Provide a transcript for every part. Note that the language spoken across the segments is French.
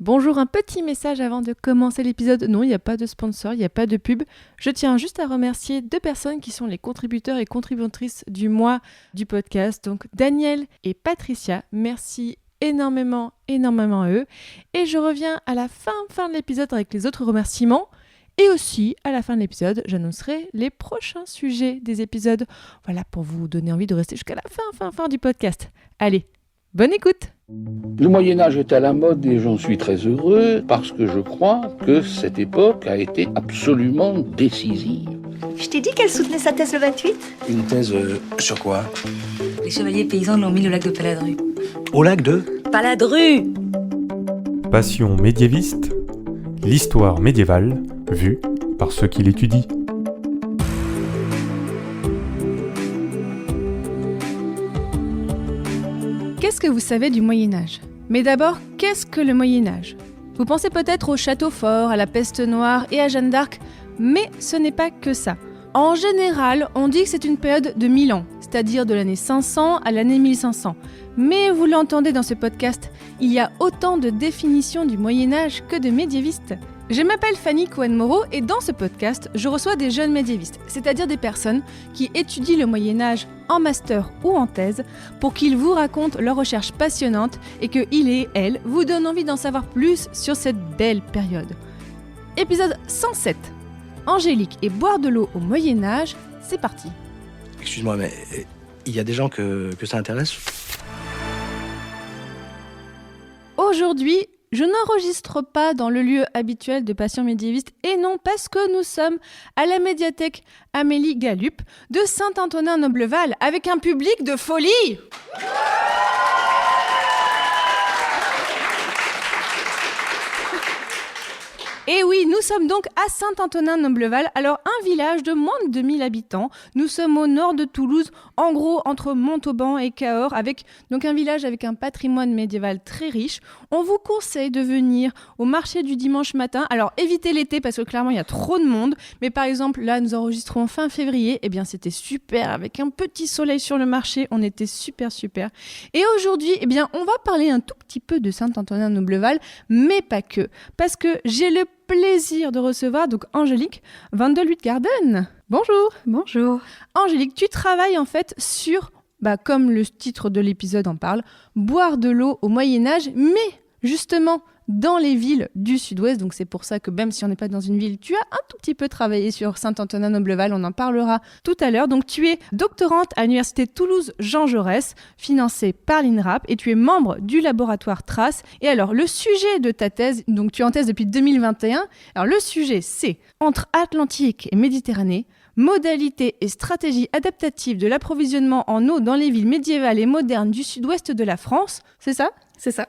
Bonjour, un petit message avant de commencer l'épisode. Non, il n'y a pas de sponsor, il n'y a pas de pub. Je tiens juste à remercier 2 personnes qui sont les contributeurs et contributrices du mois du podcast. Donc Daniel et Patricia, merci énormément à eux. Et je reviens à la fin de l'épisode avec les autres remerciements. Et aussi, à la fin de l'épisode, j'annoncerai les prochains sujets des épisodes. Voilà, pour vous donner envie de rester jusqu'à la fin du podcast. Allez, bonne écoute! Le Moyen-Âge est à la mode et j'en suis très heureux parce que je crois que cette époque a été absolument décisive. Je t'ai dit qu'elle soutenait sa thèse le 28 ? Une thèse sur quoi ? Les chevaliers paysans l'ont mis au lac de Paladru. Au lac de Paladru ! Passion médiéviste, l'histoire médiévale vue par ceux qui l'étudient. Qu'est-ce que vous savez du Moyen-Âge ? Mais d'abord, qu'est-ce que le Moyen-Âge ? Vous pensez peut-être au château fort, à la peste noire et à Jeanne d'Arc, mais ce n'est pas que ça. En général, on dit que c'est une période de 1000 ans, c'est-à-dire de l'année 500 à l'année 1500. Mais vous l'entendez dans ce podcast, il y a autant de définitions du Moyen-Âge que de médiévistes. Je m'appelle Fanny Cohen-Moreau et dans ce podcast, je reçois des jeunes médiévistes, c'est-à-dire des personnes qui étudient le Moyen-Âge en master ou en thèse pour qu'ils vous racontent leurs recherches passionnantes et que ils et elles vous donnent envie d'en savoir plus sur cette belle période. Épisode 107. Angélique et boire de l'eau au Moyen-Âge, c'est parti. Excuse-moi, mais il y a des gens que ça intéresse ? Aujourd'hui, je n'enregistre pas dans le lieu habituel de Passion médiéviste et non parce que nous sommes à la médiathèque Amélie Galup de Saint-Antonin-Nobleval avec un public de folie. Et oui, nous sommes donc à Saint-Antonin-Nobleval, alors un village de moins de 2000 habitants. Nous sommes au nord de Toulouse, en gros entre Montauban et Cahors, avec donc un village avec un patrimoine médiéval très riche. On vous conseille de venir au marché du dimanche matin. Alors évitez l'été parce que clairement il y a trop de monde. Mais par exemple, là nous enregistrons fin février. Eh bien c'était super, avec un petit soleil sur le marché. On était super. Et aujourd'hui, eh bien on va parler un tout petit peu de Saint-Antonin-Nobleval, mais pas que. Parce que j'ai le plaisir de recevoir donc Angélique van de Luytgarden. Bonjour. Bonjour. Angélique, tu travailles en fait sur, comme le titre de l'épisode en parle, boire de l'eau au Moyen-Âge, mais justement dans les villes du Sud-Ouest. Donc c'est pour ça que même si on n'est pas dans une ville, tu as un tout petit peu travaillé sur Saint-Antonin-Nobleval, on en parlera tout à l'heure. Donc tu es doctorante à l'Université Toulouse Jean Jaurès, financée par l'INRAP, et tu es membre du laboratoire Trace. Et alors le sujet de ta thèse, donc tu es en thèse depuis 2021, alors le sujet c'est entre Atlantique et Méditerranée, modalités et stratégies adaptatives de l'approvisionnement en eau dans les villes médiévales et modernes du sud-ouest de la France, c'est ça ? C'est ça.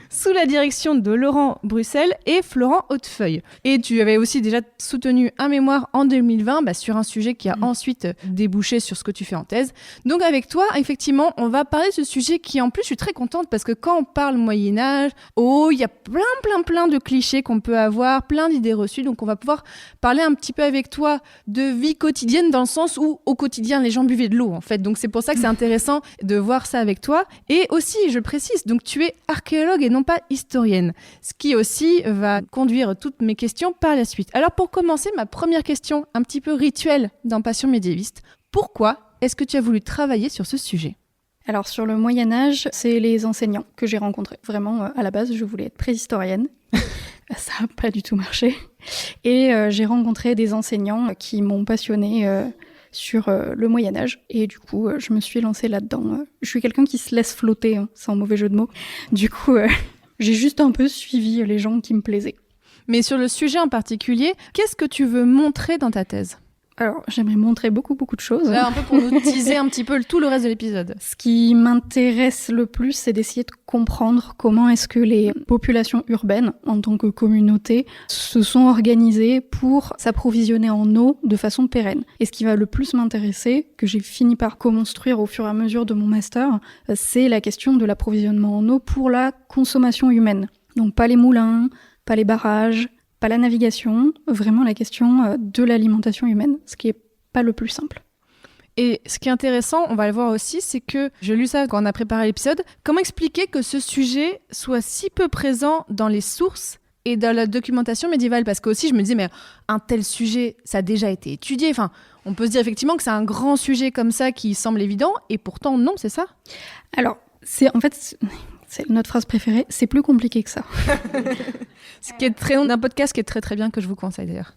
Sous la direction de Laurent Bruxelles et Florent Hautefeuille. Et tu avais aussi déjà soutenu un mémoire en 2020 sur un sujet qui a ensuite débouché sur ce que tu fais en thèse. Donc avec toi, effectivement, on va parler de ce sujet qui, en plus, je suis très contente parce que quand on parle Moyen-Âge, il y a plein de clichés qu'on peut avoir, plein d'idées reçues. Donc on va pouvoir parler un petit peu avec toi de vie quotidienne dans le sens où, au quotidien, les gens buvaient de l'eau, en fait. Donc c'est pour ça que c'est intéressant de voir ça avec toi. Et aussi, je précise, donc tu es archéologue et non pas historienne, ce qui aussi va conduire toutes mes questions par la suite. Alors pour commencer, ma première question, un petit peu rituelle dans Passion médiéviste, pourquoi est-ce que tu as voulu travailler sur ce sujet ? Alors sur le Moyen-Âge, c'est les enseignants que j'ai rencontrés. Vraiment, à la base, je voulais être préhistorienne. Ça n'a pas du tout marché. Et j'ai rencontré des enseignants qui m'ont passionnée sur le Moyen-Âge. Et du coup, je me suis lancée là-dedans. Je suis quelqu'un qui se laisse flotter, sans mauvais jeu de mots. Du coup, j'ai juste un peu suivi les gens qui me plaisaient. Mais sur le sujet en particulier, qu'est-ce que tu veux montrer dans ta thèse ? Alors, j'aimerais montrer beaucoup de choses. Là, un peu pour nous teaser un petit peu tout le reste de l'épisode. Ce qui m'intéresse le plus, c'est d'essayer de comprendre comment est-ce que les populations urbaines, en tant que communauté, se sont organisées pour s'approvisionner en eau de façon pérenne. Et ce qui va le plus m'intéresser, que j'ai fini par co-construire au fur et à mesure de mon master, c'est la question de l'approvisionnement en eau pour la consommation humaine. Donc pas les moulins, pas les barrages, pas la navigation, vraiment la question de l'alimentation humaine, ce qui est pas le plus simple. Et ce qui est intéressant, on va le voir aussi, c'est que, j'ai lu ça quand on a préparé l'épisode, comment expliquer que ce sujet soit si peu présent dans les sources et dans la documentation médiévale? Parce que aussi, je me disais, mais un tel sujet, ça a déjà été étudié. Enfin, on peut se dire effectivement que c'est un grand sujet comme ça qui semble évident, et pourtant, non, c'est ça? Alors, c'est notre phrase préférée, c'est plus compliqué que ça. Ce qui est très long d'un podcast qui est très très bien, que je vous conseille d'ailleurs.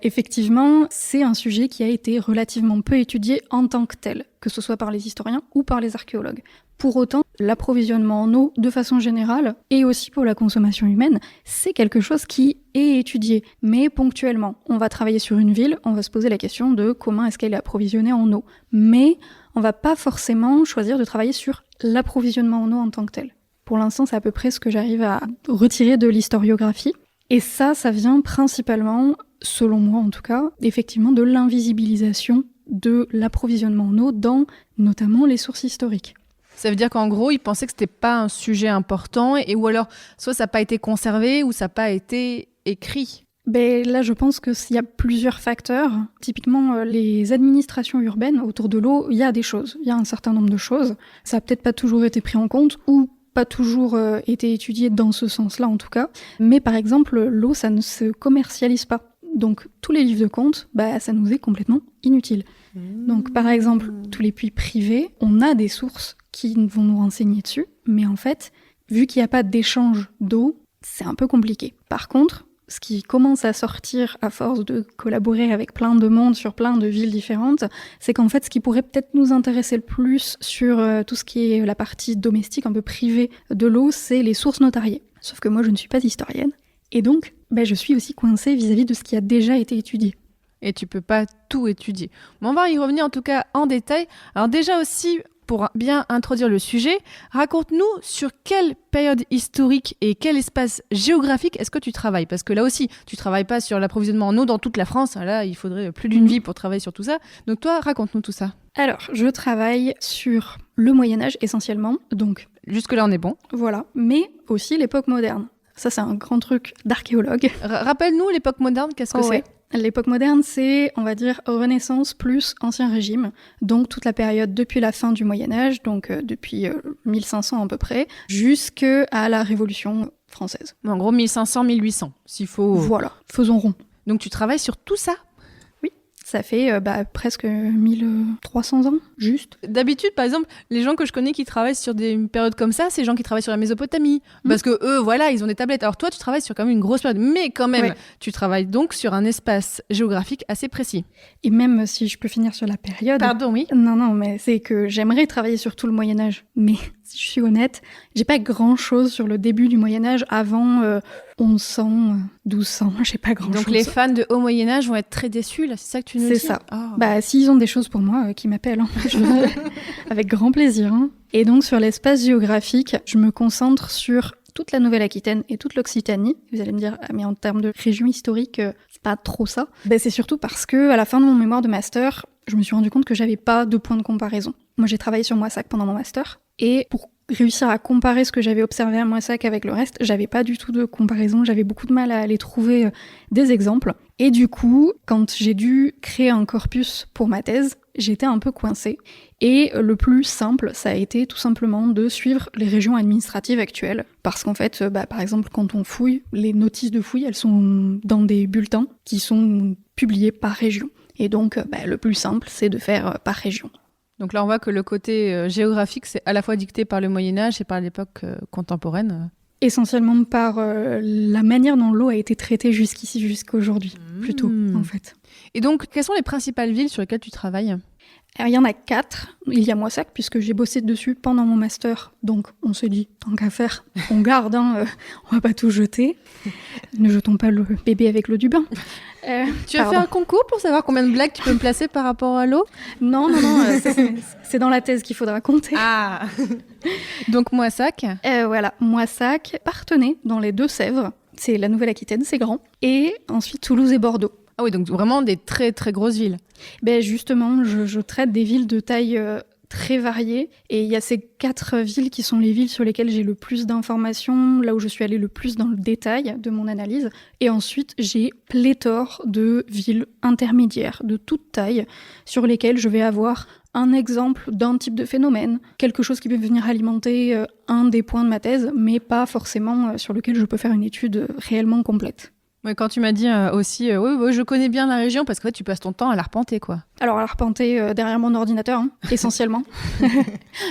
Effectivement, c'est un sujet qui a été relativement peu étudié en tant que tel, que ce soit par les historiens ou par les archéologues. Pour autant, l'approvisionnement en eau, de façon générale, et aussi pour la consommation humaine, c'est quelque chose qui est étudié, mais ponctuellement. On va travailler sur une ville, on va se poser la question de comment est-ce qu'elle est approvisionnée en eau. Mais on va pas forcément choisir de travailler sur l'approvisionnement en eau en tant que tel. Pour l'instant, c'est à peu près ce que j'arrive à retirer de l'historiographie. Et ça vient principalement, selon moi en tout cas, effectivement de l'invisibilisation de l'approvisionnement en eau dans notamment les sources historiques. Ça veut dire qu'en gros, ils pensaient que c'était pas un sujet important, ou alors soit ça n'a pas été conservé ou ça n'a pas été écrit. Ben là, je pense qu'il y a plusieurs facteurs. Typiquement, les administrations urbaines autour de l'eau, il y a des choses, il y a un certain nombre de choses. Ça n'a peut-être pas toujours été pris en compte ou pas toujours été étudié dans ce sens-là en tout cas. Mais par exemple, l'eau, ça ne se commercialise pas. Donc tous les livres de comptes, ça nous est complètement inutile. Donc par exemple, tous les puits privés, on a des sources qui vont nous renseigner dessus, mais en fait, vu qu'il n'y a pas d'échange d'eau, c'est un peu compliqué. Par contre, ce qui commence à sortir à force de collaborer avec plein de monde sur plein de villes différentes, c'est qu'en fait, ce qui pourrait peut-être nous intéresser le plus sur tout ce qui est la partie domestique, un peu privée de l'eau, c'est les sources notariées. Sauf que moi, je ne suis pas historienne, et donc, je suis aussi coincée vis-à-vis de ce qui a déjà été étudié. Et tu peux pas tout étudier. Mais on va y revenir en tout cas en détail. Alors déjà aussi, pour bien introduire le sujet, raconte-nous sur quelle période historique et quel espace géographique est-ce que tu travailles? Parce que là aussi, tu travailles pas sur l'approvisionnement en eau dans toute la France. Là, il faudrait plus d'une vie pour travailler sur tout ça. Donc toi, raconte-nous tout ça. Alors, je travaille sur le Moyen-Âge essentiellement, donc... Jusque-là, on est bon. Voilà, mais aussi l'époque moderne. Ça, c'est un grand truc d'archéologue. Rappelle-nous l'époque moderne, qu'est-ce que c'est? L'époque moderne, c'est, on va dire, Renaissance plus Ancien Régime. Donc toute la période depuis la fin du Moyen-Âge, donc depuis 1500 à peu près, jusqu'à la Révolution française. En gros, 1500-1800, s'il faut... Voilà, faisons rond. Donc tu travailles sur tout ça? Oui, ça fait presque 1300 ans, juste. D'habitude, par exemple, les gens que je connais qui travaillent sur des périodes comme ça, c'est les gens qui travaillent sur la Mésopotamie. Parce que eux, voilà, ils ont des tablettes. Alors toi, tu travailles sur quand même une grosse période. Mais quand même, tu travailles donc sur un espace géographique assez précis. Et même si je peux finir sur la période... Pardon, oui. Non, mais c'est que j'aimerais travailler sur tout le Moyen-Âge. Mais si je suis honnête, j'ai pas grand-chose sur le début du Moyen-Âge avant 1100, 1200, j'ai pas grand-chose. Donc les fans de Haut Moyen-Âge vont être très déçus, là, c'est ça que tu nous dis? C'est ça. Oh. S'ils ont des choses pour moi, qu'ils m'appellent. Hein. Avec grand plaisir. Hein. Et donc sur l'espace géographique, je me concentre sur toute la Nouvelle-Aquitaine et toute l'Occitanie. Vous allez me dire, mais en termes de région historique, c'est pas trop ça. C'est surtout parce que à la fin de mon mémoire de master, je me suis rendu compte que j'avais pas de point de comparaison. Moi, j'ai travaillé sur Moissac pendant mon master, et pour réussir à comparer ce que j'avais observé à Moissac avec le reste, j'avais pas du tout de comparaison, j'avais beaucoup de mal à aller trouver des exemples. Et du coup, quand j'ai dû créer un corpus pour ma thèse, j'étais un peu coincée. Et le plus simple, ça a été tout simplement de suivre les régions administratives actuelles. Parce qu'en fait, par exemple, quand on fouille, les notices de fouille, elles sont dans des bulletins qui sont publiés par région. Et donc, le plus simple, c'est de faire par région. Donc là, on voit que le côté géographique, c'est à la fois dicté par le Moyen-Âge et par l'époque contemporaine. Essentiellement par la manière dont l'eau a été traitée jusqu'ici, jusqu'à aujourd'hui, plutôt, en fait. Et donc, quelles sont les principales villes sur lesquelles tu travailles ? Alors, il y en a 4. Il y a Moissac, puisque j'ai bossé dessus pendant mon master. Donc, on s'est dit, tant qu'à faire, on garde, on va pas tout jeter. Ne jetons pas le bébé avec l'eau du bain. Tu as fait un concours pour savoir combien de blagues tu peux me placer par rapport à l'eau ? Non, c'est dans la thèse qu'il faudra compter. Ah. Donc, Moissac. Voilà, Moissac, Parthenay, dans les Deux-Sèvres. C'est la Nouvelle-Aquitaine, c'est grand. Et ensuite, Toulouse et Bordeaux. Ah oui, donc vraiment des très très grosses villes. Justement, je traite des villes de taille très varié. Et il y a ces 4 villes qui sont les villes sur lesquelles j'ai le plus d'informations, là où je suis allée le plus dans le détail de mon analyse. Et ensuite, j'ai pléthore de villes intermédiaires, de toute taille, sur lesquelles je vais avoir un exemple d'un type de phénomène, quelque chose qui peut venir alimenter un des points de ma thèse, mais pas forcément sur lequel je peux faire une étude réellement complète. Ouais, quand tu m'as dit aussi, oui, je connais bien la région, parce que tu passes ton temps à l'arpenter, quoi. Alors, à l'arpenter derrière mon ordinateur, essentiellement.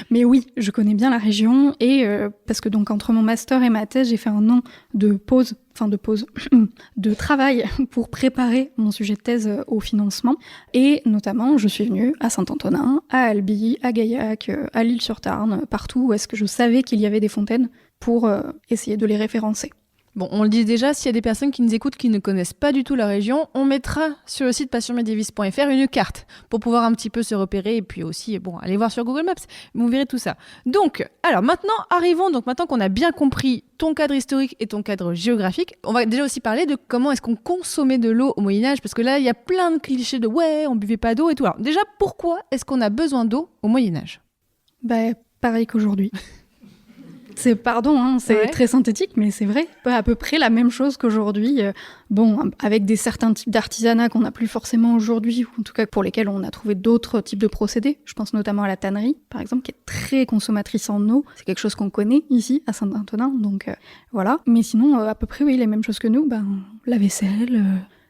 Mais oui, je connais bien la région, et parce que donc entre mon master et ma thèse, j'ai fait un an de de travail pour préparer mon sujet de thèse au financement. Et notamment, je suis venue à Saint-Antonin, à Albi, à Gaillac, à l'Île-sur-Tarn, partout où est-ce que je savais qu'il y avait des fontaines pour essayer de les référencer. Bon, on le dit déjà, s'il y a des personnes qui nous écoutent qui ne connaissent pas du tout la région, on mettra sur le site passionmédiéviste.fr une carte pour pouvoir un petit peu se repérer et puis aussi, aller voir sur Google Maps, vous verrez tout ça. Donc, alors maintenant qu'on a bien compris ton cadre historique et ton cadre géographique, on va déjà aussi parler de comment est-ce qu'on consommait de l'eau au Moyen-Âge, parce que là, il y a plein de clichés de « ouais, on buvait pas d'eau » et tout. Alors déjà, pourquoi est-ce qu'on a besoin d'eau au Moyen-Âge ? Pareil qu'aujourd'hui. C'est très synthétique, mais c'est vrai, à peu près la même chose qu'aujourd'hui. Avec certains types d'artisanat qu'on n'a plus forcément aujourd'hui, ou en tout cas pour lesquels on a trouvé d'autres types de procédés. Je pense notamment à la tannerie, par exemple, qui est très consommatrice en eau. C'est quelque chose qu'on connaît ici, à Saint-Antonin, donc voilà. Mais sinon, à peu près, oui, les mêmes choses que nous. La vaisselle,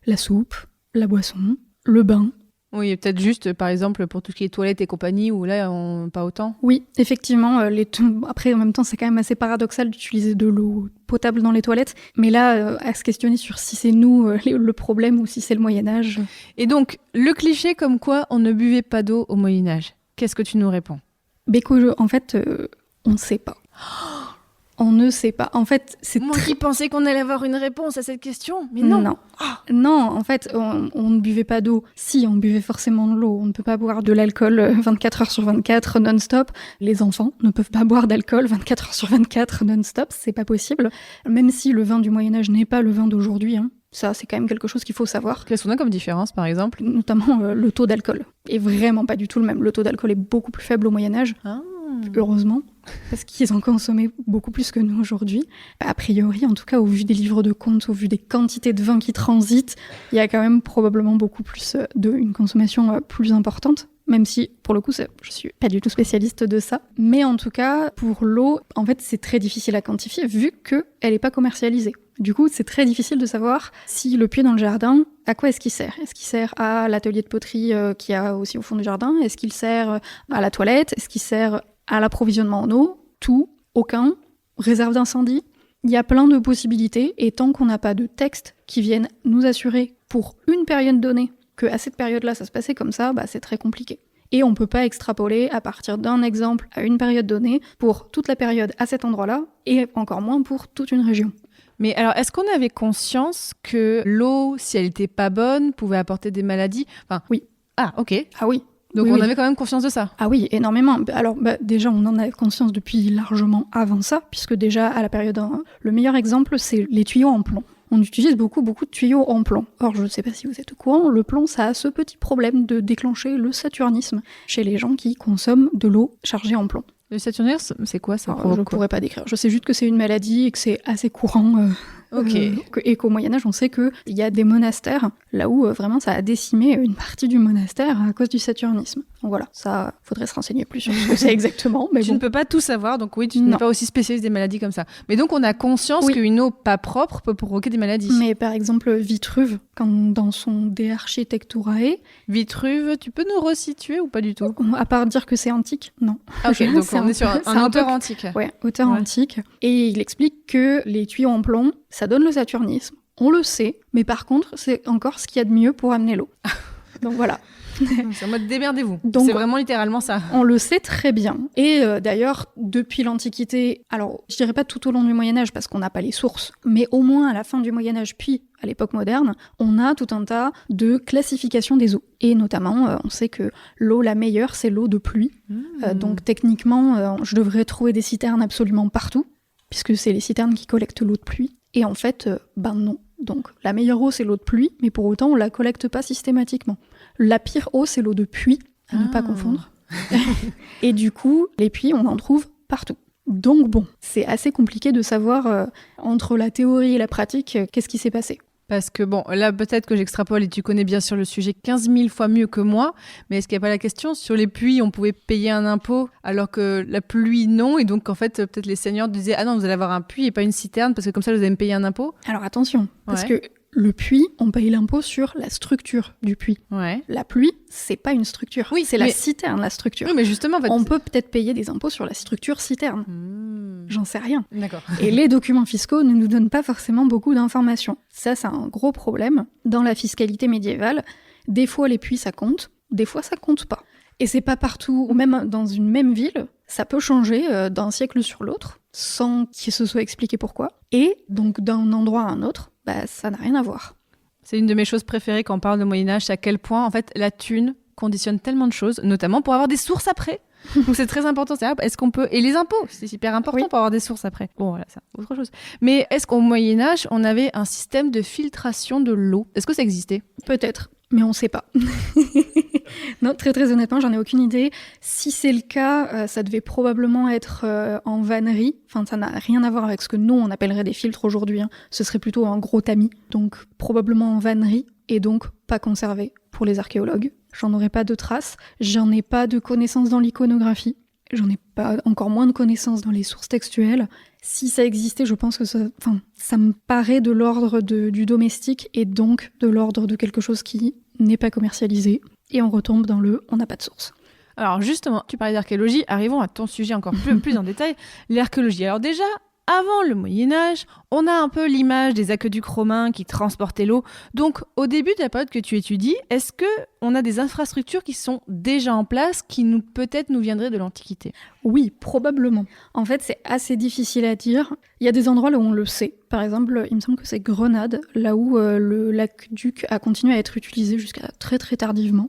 la soupe, la boisson, le bain. Oui, peut-être juste, par exemple, pour tout ce qui est toilettes et compagnie, où là, pas autant. Oui, effectivement. Après, en même temps, c'est quand même assez paradoxal d'utiliser de l'eau potable dans les toilettes. Mais là, à se questionner sur si c'est nous le problème ou si c'est le Moyen-Âge. Et donc, le cliché comme quoi on ne buvait pas d'eau au Moyen-Âge, qu'est-ce que tu nous réponds ? En fait, on ne sait pas. On ne sait pas. En fait, c'est moi qui pensais qu'on allait avoir une réponse à cette question, mais non. Non, en fait, on ne buvait pas d'eau. Si, on buvait forcément de l'eau. On ne peut pas boire de l'alcool 24 heures sur 24 non-stop. Les enfants ne peuvent pas boire d'alcool 24 heures sur 24 non-stop. C'est pas possible. Même si le vin du Moyen-Âge n'est pas le vin d'aujourd'hui, ça, c'est quand même quelque chose qu'il faut savoir. Qu'est-ce qu'on a comme différence, par exemple ? Notamment le taux d'alcool est vraiment pas du tout le même. Le taux d'alcool est beaucoup plus faible au Moyen-Âge. Heureusement, parce qu'ils en consommaient beaucoup plus que nous aujourd'hui. A priori, en tout cas, au vu des livres de comptes, au vu des quantités de vin qui transitent, il y a quand même probablement beaucoup plus une consommation plus importante. Même si, pour le coup, je suis pas du tout spécialiste de ça. Mais en tout cas, pour l'eau, en fait, c'est très difficile à quantifier vu qu'elle n'est pas commercialisée. Du coup, c'est très difficile de savoir si le puits dans le jardin, à quoi est-ce qu'il sert ? Est-ce qu'il sert à l'atelier de poterie qu'il y a aussi au fond du jardin ? Est-ce qu'il sert à la toilette ? Est-ce qu'il sert à l'approvisionnement en eau ? Tout, aucun, réserve d'incendie. Il y a plein de possibilités et tant qu'on n'a pas de textes qui viennent nous assurer pour une période donnée qu'à cette période-là, ça se passait comme ça, c'est très compliqué. Et on ne peut pas extrapoler à partir d'un exemple à une période donnée pour toute la période à cet endroit-là et encore moins pour toute une région. Mais alors, est-ce qu'on avait conscience que l'eau, si elle n'était pas bonne, pouvait apporter des maladies ? Oui. Ah, ok. Ah oui. Donc oui, on avait quand même conscience de ça. Ah oui, énormément. Alors déjà, on en avait conscience depuis largement avant ça, puisque déjà à la période 1, le meilleur exemple, c'est les tuyaux en plomb. On utilise beaucoup de tuyaux en plomb. Or, je ne sais pas si vous êtes au courant, le plomb, ça a ce petit problème de déclencher le saturnisme chez les gens qui consomment de l'eau chargée en plomb. Le saturnisme, c'est quoi ça ? Je ne pourrais pas décrire. Je sais juste que c'est une maladie et que c'est assez courant. Et qu'au Moyen-Âge, on sait qu'il y a des monastères, là où vraiment ça a décimé une partie du monastère à cause du saturnisme. Donc voilà, ça, faudrait se renseigner plus sur ce que c'est exactement. Mais tu ne peux pas tout savoir, donc oui, tu n'es pas aussi spécialiste des maladies comme ça. Mais donc on a conscience qu'une eau pas propre peut provoquer des maladies. Mais par exemple, Vitruve, dans son De Architecturae... Vitruve, tu peux nous resituer ou pas du tout ? À part dire que c'est antique, non. Ah, ok, donc on est sur un auteur antique. Ouais, auteur antique. Et il explique que les tuyaux en plomb, ça donne le saturnisme. On le sait, mais par contre, c'est encore ce qu'il y a de mieux pour amener l'eau. Donc voilà. C'est en mode démerdez-vous. Donc, c'est vraiment littéralement ça. On le sait très bien. Et d'ailleurs, depuis l'Antiquité, alors je dirais pas tout au long du Moyen-Âge parce qu'on n'a pas les sources, mais au moins à la fin du Moyen-Âge, puis à l'époque moderne, on a tout un tas de classifications des eaux. Et notamment, on sait que l'eau la meilleure, c'est l'eau de pluie. Donc techniquement, je devrais trouver des citernes absolument partout, puisque c'est les citernes qui collectent l'eau de pluie. Et en fait, non. Donc la meilleure eau, c'est l'eau de pluie, mais pour autant, on la collecte pas systématiquement. La pire eau, c'est l'eau de puits, à ne pas confondre. Et du coup, les puits, on en trouve partout. Donc bon, c'est assez compliqué de savoir entre la théorie et la pratique qu'est-ce qui s'est passé. Parce que bon, là peut-être que j'extrapole et tu connais bien sûr le sujet 15 000 fois mieux que moi, mais est-ce qu'il n'y a pas la question sur les puits, on pouvait payer un impôt alors que la pluie non, et donc en fait peut-être les seigneurs disaient ah non vous allez avoir un puits et pas une citerne parce que comme ça vous allez me payer un impôt. Alors attention, parce que le puits, on paye l'impôt sur la structure du puits. Ouais. La pluie, c'est pas une structure. Oui, c'est la citerne, la structure. Oui, mais justement, en fait, on peut peut-être payer des impôts sur la structure citerne. J'en sais rien. D'accord. Et les documents fiscaux ne nous donnent pas forcément beaucoup d'informations. Ça, c'est un gros problème. Dans la fiscalité médiévale, des fois les puits, ça compte, des fois ça compte pas. Et c'est pas partout, ou même dans une même ville, ça peut changer d'un siècle sur l'autre, sans qu'il se soit expliqué pourquoi. Et donc d'un endroit à un autre, ça n'a rien à voir. C'est une de mes choses préférées quand on parle de Moyen-Âge, c'est à quel point en fait la thune conditionne tellement de choses, notamment pour avoir des sources après. Donc c'est très important, est-ce qu'on peut... Et les impôts, c'est super important pour avoir des sources après. Bon voilà, c'est autre chose. Mais est-ce qu'au Moyen-Âge, on avait un système de filtration de l'eau ? Est-ce que ça existait ? Peut-être, mais on ne sait pas. Non, très très honnêtement, j'en ai aucune idée. Si c'est le cas, ça devait probablement être en vannerie. Enfin, ça n'a rien à voir avec ce que nous, on appellerait des filtres aujourd'hui. Ce serait plutôt un gros tamis. Donc probablement en vannerie et donc pas conservé pour les archéologues. J'en aurais pas de traces. J'en ai pas de connaissances dans l'iconographie. J'en ai pas encore moins de connaissances dans les sources textuelles. Si ça existait, je pense que ça me paraît de l'ordre du domestique et donc de l'ordre de quelque chose qui n'est pas commercialisé. Et on retombe dans on n'a pas de source. Alors justement, tu parlais d'archéologie, arrivons à ton sujet encore plus en détail, l'archéologie. Alors déjà, avant le Moyen-Âge, on a un peu l'image des aqueducs romains qui transportaient l'eau. Donc au début de la période que tu étudies, est-ce qu'on a des infrastructures qui sont déjà en place, qui peut-être nous viendraient de l'Antiquité ? Oui, probablement. En fait, c'est assez difficile à dire. Il y a des endroits là où on le sait. Par exemple, il me semble que c'est Grenade, là où l'aqueduc a continué à être utilisé jusqu'à très très tardivement.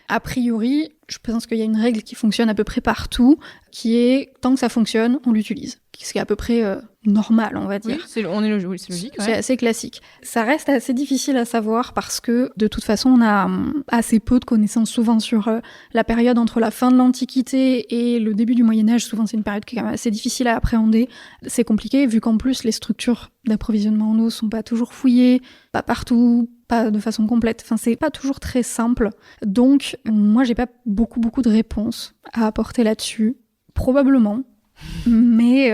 A priori, je pense qu'il y a une règle qui fonctionne à peu près partout, qui est tant que ça fonctionne, on l'utilise. Ce qui est à peu près normal, on va dire. Oui, c'est logique. C'est assez classique. Ça reste assez difficile à savoir parce que, de toute façon, on a assez peu de connaissances souvent sur la période entre la fin de l'Antiquité et le début du Moyen-Âge. Souvent, c'est une période qui est quand même assez difficile à appréhender. C'est compliqué, vu qu'en plus, les structures d'approvisionnement en eau sont pas toujours fouillées, pas partout, pas de façon complète. Enfin, c'est pas toujours très simple. Donc, moi, j'ai pas beaucoup de réponses à apporter là-dessus. Probablement. Mais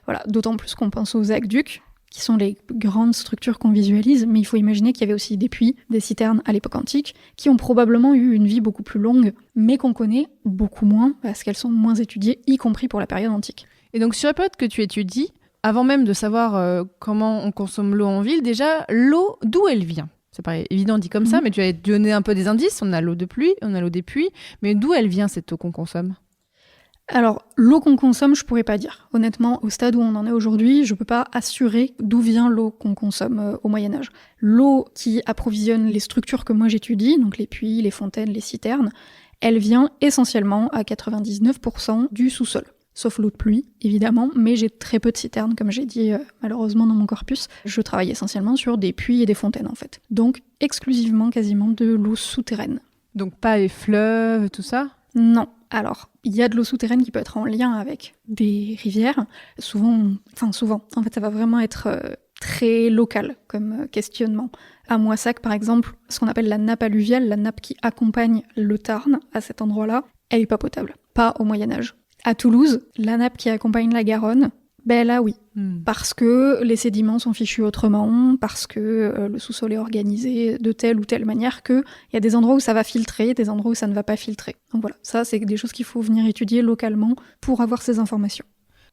voilà, d'autant plus qu'on pense aux aqueducs, qui sont les grandes structures qu'on visualise, mais il faut imaginer qu'il y avait aussi des puits, des citernes à l'époque antique, qui ont probablement eu une vie beaucoup plus longue, mais qu'on connaît beaucoup moins, parce qu'elles sont moins étudiées, y compris pour la période antique. Et donc sur la période que tu étudies, avant même de savoir comment on consomme l'eau en ville, déjà, l'eau, d'où elle vient ? Ça paraît évident dit comme ça, mais tu as donné un peu des indices, on a l'eau de pluie, on a l'eau des puits, mais d'où elle vient cette eau qu'on consomme ? Alors, l'eau qu'on consomme, je pourrais pas dire. Honnêtement, au stade où on en est aujourd'hui, je peux pas assurer d'où vient l'eau qu'on consomme au Moyen-Âge. L'eau qui approvisionne les structures que moi j'étudie, donc les puits, les fontaines, les citernes, elle vient essentiellement à 99% du sous-sol. Sauf l'eau de pluie, évidemment, mais j'ai très peu de citernes, comme j'ai dit malheureusement dans mon corpus. Je travaille essentiellement sur des puits et des fontaines, en fait. Donc, exclusivement, quasiment, de l'eau souterraine. Donc pas les fleuves, tout ça ? Non. Alors, il y a de l'eau souterraine qui peut être en lien avec des rivières. Souvent, en fait, ça va vraiment être très local comme questionnement. À Moissac, par exemple, ce qu'on appelle la nappe alluviale, la nappe qui accompagne le Tarn, à cet endroit-là, elle n'est pas potable. Pas au Moyen-Âge. À Toulouse, la nappe qui accompagne la Garonne, là oui. Parce que les sédiments sont fichus autrement, parce que le sous-sol est organisé de telle ou telle manière qu'il y a des endroits où ça va filtrer, des endroits où ça ne va pas filtrer. Donc voilà, ça c'est des choses qu'il faut venir étudier localement pour avoir ces informations.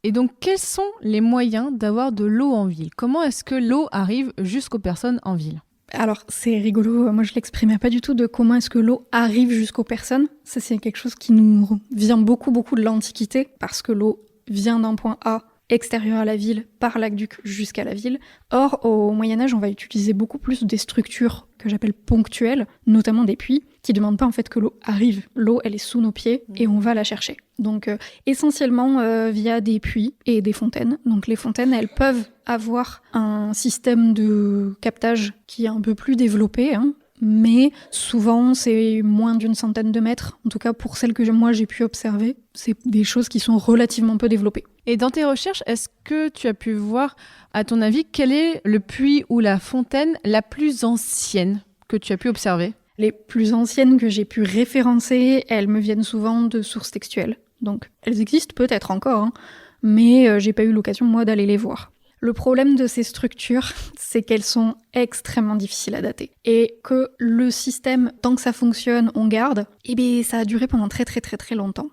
Et donc quels sont les moyens d'avoir de l'eau en ville ? Comment est-ce que l'eau arrive jusqu'aux personnes en ville ? Alors c'est rigolo, moi je l'exprimais pas du tout de comment est-ce que l'eau arrive jusqu'aux personnes. Ça c'est quelque chose qui nous vient beaucoup de l'Antiquité, parce que l'eau vient d'un point A extérieur à la ville, par l'aqueduc jusqu'à la ville. Or, au Moyen-Âge, on va utiliser beaucoup plus des structures que j'appelle ponctuelles, notamment des puits, qui ne demandent pas en fait que l'eau arrive. L'eau, elle est sous nos pieds et on va la chercher. Donc, essentiellement via des puits et des fontaines. Donc, les fontaines, elles peuvent avoir un système de captage qui est un peu plus développé, mais souvent c'est moins d'une centaine de mètres. En tout cas, pour celles que moi j'ai pu observer, c'est des choses qui sont relativement peu développées. Et dans tes recherches, est-ce que tu as pu voir, à ton avis, quel est le puits ou la fontaine la plus ancienne que tu as pu observer ? Les plus anciennes que j'ai pu référencer, elles me viennent souvent de sources textuelles. Donc elles existent peut-être encore, hein, mais j'ai pas eu l'occasion moi d'aller les voir. Le problème de ces structures, c'est qu'elles sont extrêmement difficiles à dater. Et que le système, tant que ça fonctionne, on garde, et bien ça a duré pendant très très très très longtemps.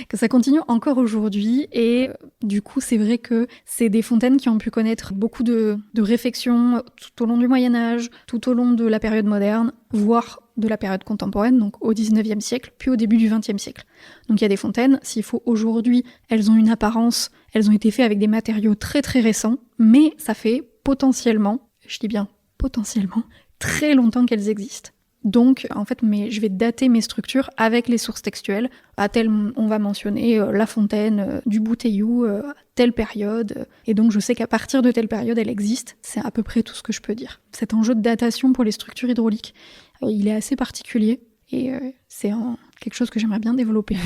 Que ça continue encore aujourd'hui, et du coup c'est vrai que c'est des fontaines qui ont pu connaître beaucoup de réfections tout au long du Moyen-Âge, tout au long de la période moderne, voire de la période contemporaine, donc au 19e siècle, puis au début du 20e siècle. Donc il y a des fontaines, s'il faut aujourd'hui, elles ont une apparence, elles ont été faites avec des matériaux très très récents, mais ça fait potentiellement, je dis bien potentiellement, très longtemps qu'elles existent. Donc, en fait, je vais dater mes structures avec les sources textuelles. À telle, on va mentionner la fontaine du Bouteillou, telle période. Et donc, je sais qu'à partir de telle période, elle existe. C'est à peu près tout ce que je peux dire. Cet enjeu de datation pour les structures hydrauliques, il est assez particulier. Et c'est quelque chose que j'aimerais bien développer.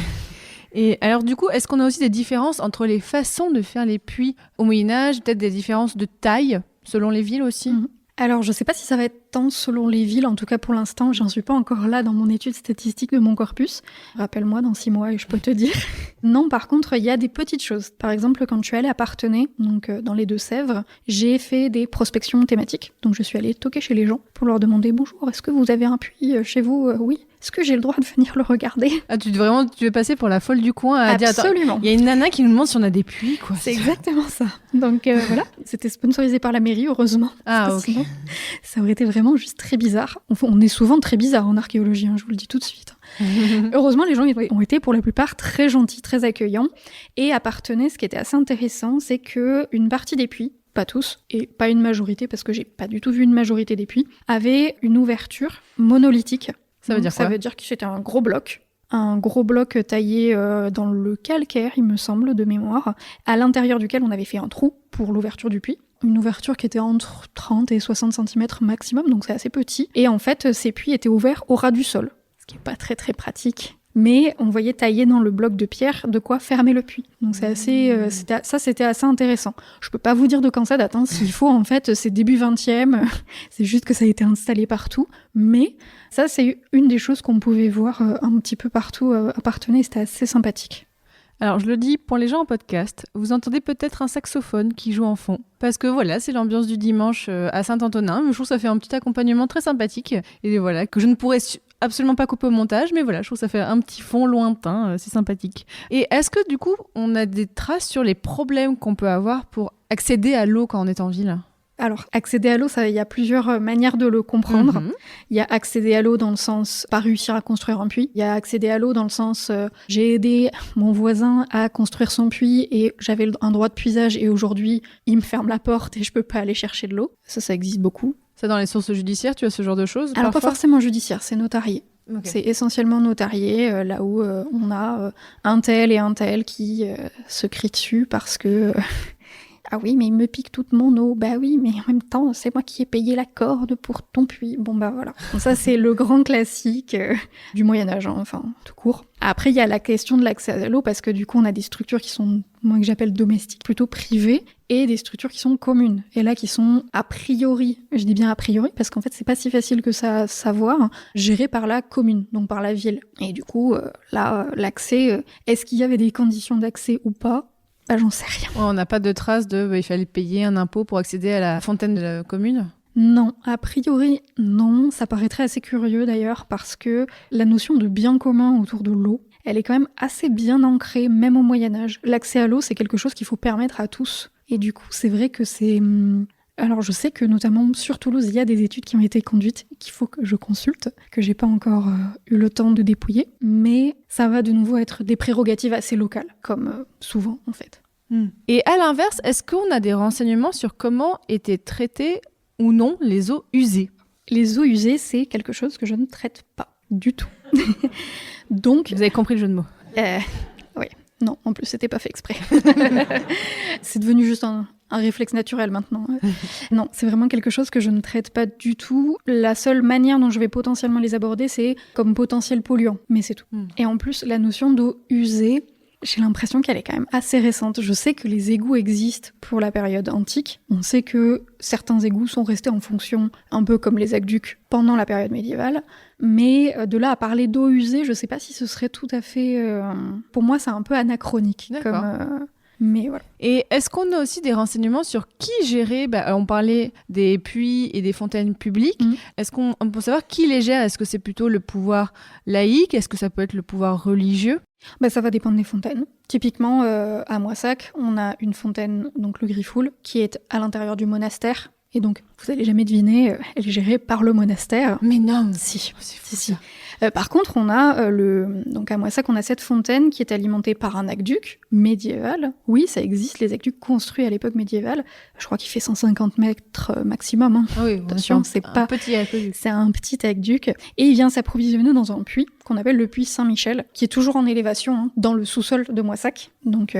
Et alors du coup, est-ce qu'on a aussi des différences entre les façons de faire les puits au Moyen-Âge, peut-être des différences de taille selon les villes aussi ? Alors, je ne sais pas si ça va être tant selon les villes, en tout cas pour l'instant, j'en suis pas encore là dans mon étude statistique de mon corpus. Rappelle-moi dans 6 mois et je peux te dire. Non, par contre, il y a des petites choses. Par exemple, quand je suis allée à Parthenay, donc dans les Deux-Sèvres, j'ai fait des prospections thématiques. Donc je suis allée toquer chez les gens pour leur demander « Bonjour, est-ce que vous avez un puits chez vous ?» Oui. Est-ce que j'ai le droit de venir le regarder ? Ah, tu veux passer pour la folle du coin à dire Absolument. Il y a une nana qui nous demande si on a des puits, quoi. C'est exactement ça. Donc voilà, c'était sponsorisé par la mairie, heureusement. Ah, ok. Sinon, ça aurait été vraiment juste très bizarre. Enfin, on est souvent très bizarre en archéologie, hein, je vous le dis tout de suite. Heureusement, les gens ont été pour la plupart très gentils, très accueillants. Et à Parthenay, ce qui était assez intéressant, c'est qu'une partie des puits, pas tous, et pas une majorité, parce que j'ai pas du tout vu une majorité des puits, avaient une ouverture monolithique. Ça veut dire quoi ? Ça veut dire que c'était un gros bloc taillé dans le calcaire, il me semble, de mémoire, à l'intérieur duquel on avait fait un trou pour l'ouverture du puits. Une ouverture qui était entre 30 et 60 cm maximum, donc c'est assez petit. Et en fait, ces puits étaient ouverts au ras du sol, ce qui n'est pas très très pratique. Mais on voyait tailler dans le bloc de pierre de quoi fermer le puits. Donc c'est assez, c'était assez intéressant. Je peux pas vous dire de quand ça date, hein. S'il faut, en fait, c'est début 20e, c'est juste que ça a été installé partout. Mais ça, c'est une des choses qu'on pouvait voir un petit peu partout à Parthenay, c'était assez sympathique. Alors, je le dis pour les gens en podcast, vous entendez peut-être un saxophone qui joue en fond. Parce que voilà, c'est l'ambiance du dimanche à Saint-Antonin. Je trouve que ça fait un petit accompagnement très sympathique. Et voilà, que je ne pourrais absolument pas couper au montage. Mais voilà, je trouve que ça fait un petit fond lointain. C'est sympathique. Et est-ce que du coup, on a des traces sur les problèmes qu'on peut avoir pour accéder à l'eau quand on est en ville ? Alors, accéder à l'eau, il y a plusieurs manières de le comprendre. Il y a accéder à l'eau dans le sens pas réussir à construire un puits. Il y a accéder à l'eau dans le sens j'ai aidé mon voisin à construire son puits et j'avais un droit de puisage et aujourd'hui, il me ferme la porte et je peux pas aller chercher de l'eau. Ça existe beaucoup. Ça, dans les sources judiciaires, tu as ce genre de choses ? Alors, parfois pas forcément judiciaire, c'est notarié. Okay. C'est essentiellement notarié, là où on a un tel et un tel qui se crient dessus parce que... Ah oui, mais il me pique toute mon eau. Bah oui, mais en même temps, c'est moi qui ai payé la corde pour ton puits. Bon bah voilà. Donc ça, c'est le grand classique du Moyen-Âge, hein, enfin, tout court. Après, il y a la question de l'accès à l'eau, parce que du coup, on a des structures qui sont, moi que j'appelle domestiques, plutôt privées, et des structures qui sont communes. Et là, qui sont a priori, je dis bien a priori, parce qu'en fait, c'est pas si facile que ça à savoir, gérées par la commune, donc par la ville. Et du coup, là, l'accès, est-ce qu'il y avait des conditions d'accès ou pas ? Bah, j'en sais rien. On n'a pas de traces il fallait payer un impôt pour accéder à la fontaine de la commune ? Non, a priori, non. Ça paraîtrait assez curieux d'ailleurs, parce que la notion de bien commun autour de l'eau, elle est quand même assez bien ancrée, même au Moyen-Âge. L'accès à l'eau, c'est quelque chose qu'il faut permettre à tous. Et du coup, c'est vrai que c'est... Alors, je sais que notamment sur Toulouse, il y a des études qui ont été conduites, qu'il faut que je consulte, que j'ai pas encore eu le temps de dépouiller, mais ça va de nouveau être des prérogatives assez locales, comme souvent en fait. Et à l'inverse, est-ce qu'on a des renseignements sur comment étaient traitées ou non les eaux usées ? Les eaux usées, c'est quelque chose que je ne traite pas du tout. Donc, vous avez compris le jeu de mots ? Oui, non, en plus, c'était pas fait exprès. C'est devenu juste un un réflexe naturel maintenant. Non, c'est vraiment quelque chose que je ne traite pas du tout. La seule manière dont je vais potentiellement les aborder, c'est comme potentiel polluant, mais c'est tout. Et en plus, la notion d'eau usée, j'ai l'impression qu'elle est quand même assez récente. Je sais que les égouts existent pour la période antique. On sait que certains égouts sont restés en fonction, un peu comme les aqueducs, pendant la période médiévale. Mais de là à parler d'eau usée, je sais pas si ce serait tout à fait... Pour moi, c'est un peu anachronique. D'accord. Mais voilà. Et est-ce qu'on a aussi des renseignements sur qui gérait, on parlait des puits et des fontaines publiques, est-ce qu'on peut savoir qui les gère? Est-ce que c'est plutôt le pouvoir laïque? Est-ce que ça peut être le pouvoir religieux? Ça va dépendre des fontaines. Typiquement, à Moissac, on a une fontaine, donc le Griffoul, qui est à l'intérieur du monastère. Et donc, vous allez jamais deviner, elle est gérée par le monastère. Mais non, Si. Par contre, on a donc à Moissac, on a cette fontaine qui est alimentée par un aqueduc médiéval. Oui, ça existe, les aqueducs construits à l'époque médiévale. Je crois qu'il fait 150 mètres maximum. Hein. Ah oui, attention, c'est pas petit aqueduc. C'est un petit aqueduc. Et il vient s'approvisionner dans un puits qu'on appelle le puits Saint-Michel, qui est toujours en élévation, dans le sous-sol de Moissac. Donc...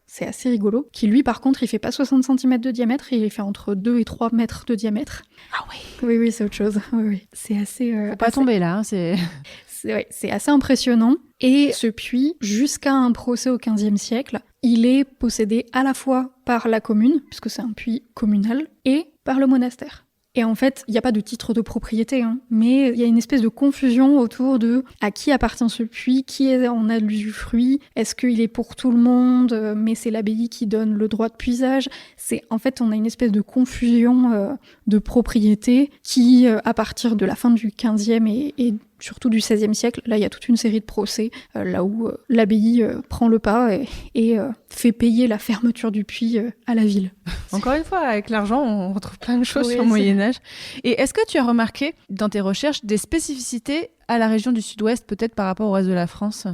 c'est assez rigolo. Qui lui, par contre, il fait pas 60 cm de diamètre, il fait entre 2 et 3 mètres de diamètre. Ah oui. Oui, c'est autre chose. Oui. C'est assez... Faut pas tomber là, c'est assez impressionnant. Et ce puits, jusqu'à un procès au XVe siècle, il est possédé à la fois par la commune, puisque c'est un puits communal, et par le monastère. Et en fait, il n'y a pas de titre de propriété, mais il y a une espèce de confusion autour de à qui appartient ce puits, qui en a l'usufruit, est-ce qu'il est pour tout le monde, mais c'est l'abbaye qui donne le droit de puisage. En fait, on a une espèce de confusion de propriété qui, à partir de la fin du XVe et surtout du XVIe siècle, là il y a toute une série de procès, là où l'abbaye prend le pas et fait payer la fermeture du puits à la ville. Encore une fois, avec l'argent, on retrouve plein de choses Oui, sur le Moyen-Âge. Et est-ce que tu as remarqué dans tes recherches des spécificités à la région du Sud-Ouest, peut-être par rapport au reste de la France?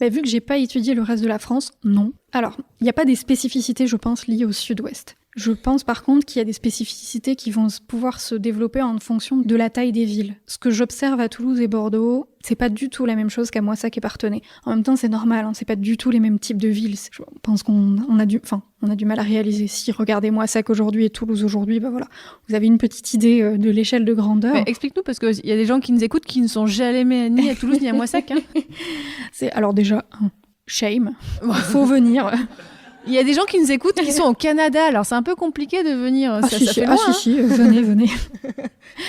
Vu que j'ai pas étudié le reste de la France, non. Alors, il n'y a pas des spécificités, je pense, liées au Sud-Ouest. Je pense par contre qu'il y a des spécificités qui vont pouvoir se développer en fonction de la taille des villes. Ce que j'observe à Toulouse et Bordeaux, c'est pas du tout la même chose qu'à Moissac et Parthenay. En même temps, c'est normal, c'est pas du tout les mêmes types de villes. Je pense qu'on a du mal à réaliser. Si regardez Moissac aujourd'hui et Toulouse aujourd'hui, voilà, vous avez une petite idée de l'échelle de grandeur. Explique-nous, parce qu'il y a des gens qui nous écoutent qui ne sont jamais ni à Toulouse ni à Moissac. Alors déjà, shame, il faut venir. Il y a des gens qui nous écoutent qui sont au Canada, alors c'est un peu compliqué de venir. Ça fait loin, venez.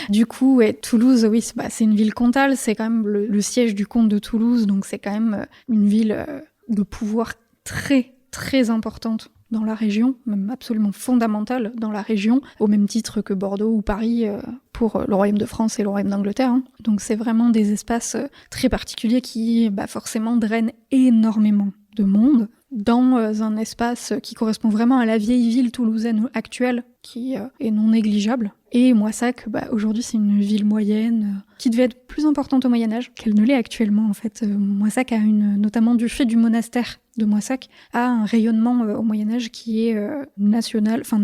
Du coup, Toulouse, oui, c'est une ville comtale, c'est quand même le siège du comte de Toulouse, donc c'est quand même une ville de pouvoir très, très importante dans la région, même absolument fondamentale dans la région, au même titre que Bordeaux ou Paris pour le Royaume de France et le Royaume d'Angleterre. Donc c'est vraiment des espaces très particuliers qui forcément drainent énormément de monde dans un espace qui correspond vraiment à la vieille ville toulousaine actuelle, qui est non négligeable. Et Moissac, aujourd'hui, c'est une ville moyenne qui devait être plus importante au Moyen-Âge qu'elle ne l'est actuellement, en fait. Moissac a notamment du fait du monastère de Moissac, a un rayonnement au Moyen-Âge qui est national, c'est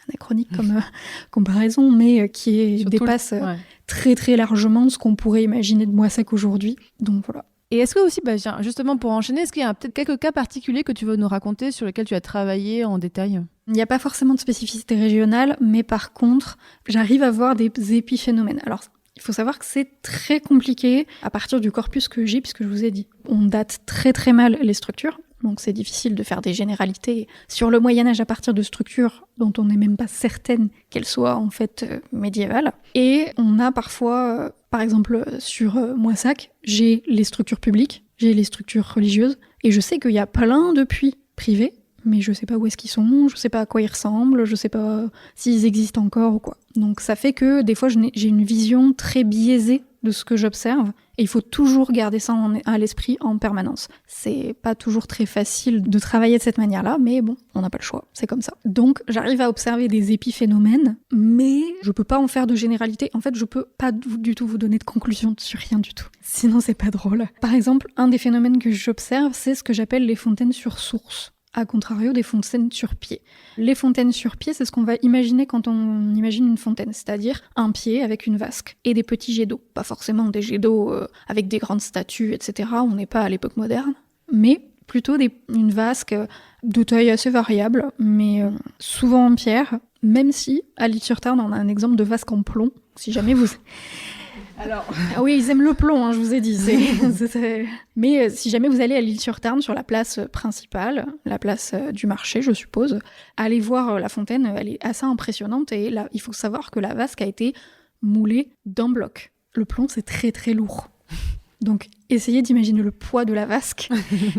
anachronique comme comparaison, mais qui dépasse très très largement ce qu'on pourrait imaginer de Moissac aujourd'hui. Donc voilà. Et est-ce que aussi, justement pour enchaîner, est-ce qu'il y a peut-être quelques cas particuliers que tu veux nous raconter sur lesquels tu as travaillé en détail? Il n'y a pas forcément de spécificité régionale, mais par contre, j'arrive à voir des épiphénomènes. Alors, il faut savoir que c'est très compliqué à partir du corpus que j'ai, puisque je vous ai dit, on date très très mal les structures. Donc c'est difficile de faire des généralités sur le Moyen-Âge à partir de structures dont on n'est même pas certaine qu'elles soient en fait médiévales. Et on a parfois, par exemple sur Moissac, j'ai les structures publiques, j'ai les structures religieuses, et je sais qu'il y a plein de puits privés, mais je sais pas où est-ce qu'ils sont, je sais pas à quoi ils ressemblent, je sais pas s'ils existent encore ou quoi. Donc ça fait que des fois j'ai une vision très biaisée de ce que j'observe, et il faut toujours garder ça à l'esprit en permanence. C'est pas toujours très facile de travailler de cette manière-là, mais bon, on n'a pas le choix, c'est comme ça. Donc j'arrive à observer des épiphénomènes, mais je peux pas en faire de généralité. En fait, je peux pas du tout vous donner de conclusion sur rien du tout. Sinon, c'est pas drôle. Par exemple, un des phénomènes que j'observe, c'est ce que j'appelle les fontaines sur source, à contrario des fontaines sur pied. Les fontaines sur pied, c'est ce qu'on va imaginer quand on imagine une fontaine, c'est-à-dire un pied avec une vasque et des petits jets d'eau. Pas forcément des jets d'eau avec des grandes statues, etc. On n'est pas à l'époque moderne, mais plutôt une vasque De taille assez variable, mais souvent en pierre, même si, à l'Île-sur-Tarn, on a un exemple de vasque en plomb, si jamais vous... Alors... Ah oui, ils aiment le plomb, hein, je vous ai dit. Mais si jamais vous allez à l'Île-sur-Tarn, sur la place principale, la place du marché, je suppose, allez voir la fontaine, elle est assez impressionnante, et là, il faut savoir que la vasque a été moulée d'un bloc. Le plomb, c'est très très lourd. Donc, essayez d'imaginer le poids de la vasque,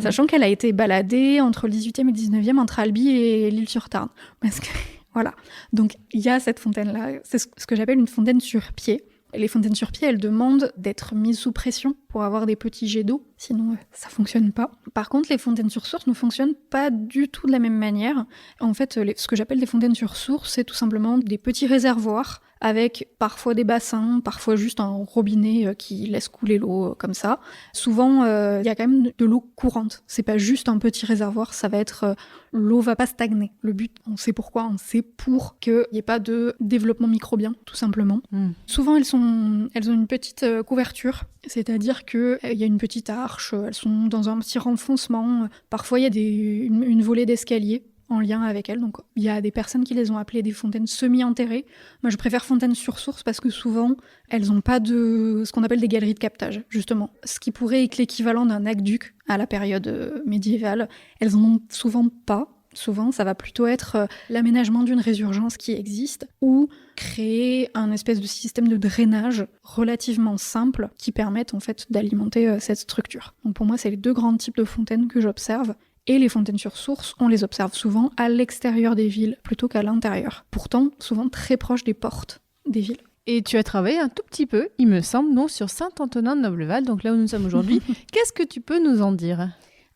sachant qu'elle a été baladée entre le 18e et le 19e, entre Albi et l'Île-sur-Tarn. Parce que, voilà. Donc, il y a cette fontaine-là. C'est ce que j'appelle une fontaine sur pied. Les fontaines sur pied, elles demandent d'être mises sous pression pour avoir des petits jets d'eau, sinon ça fonctionne pas. Par contre, les fontaines sur source ne fonctionnent pas du tout de la même manière. En fait, ce que j'appelle des fontaines sur source, c'est tout simplement des petits réservoirs avec parfois des bassins, parfois juste un robinet qui laisse couler l'eau comme ça. Souvent, il y a quand même de l'eau courante. C'est pas juste un petit réservoir, ça va être... l'eau va pas stagner. Le but, on sait pourquoi, on sait pour qu'il n'y ait pas de développement microbien, tout simplement. Souvent, elles ont une petite couverture, c'est-à-dire qu'il y a une petite arche, elles sont dans un petit renfoncement. Parfois, il y a une volée d'escalier en lien avec elles. Donc, il y a des personnes qui les ont appelées des fontaines semi-enterrées. Moi, je préfère fontaines sur source parce que souvent, elles n'ont pas de ce qu'on appelle des galeries de captage, justement. Ce qui pourrait être l'équivalent d'un aqueduc à la période médiévale. Elles n'en ont souvent pas. Souvent, ça va plutôt être l'aménagement d'une résurgence qui existe ou créer un espèce de système de drainage relativement simple qui permette en fait d'alimenter cette structure. Donc pour moi, c'est les deux grands types de fontaines que j'observe. Et les fontaines sur source, on les observe souvent à l'extérieur des villes plutôt qu'à l'intérieur. Pourtant, souvent très proches des portes des villes. Et tu as travaillé un tout petit peu, il me semble, non, sur Saint-Antonin de Nobleval, donc là où nous sommes aujourd'hui. Qu'est-ce que tu peux nous en dire ?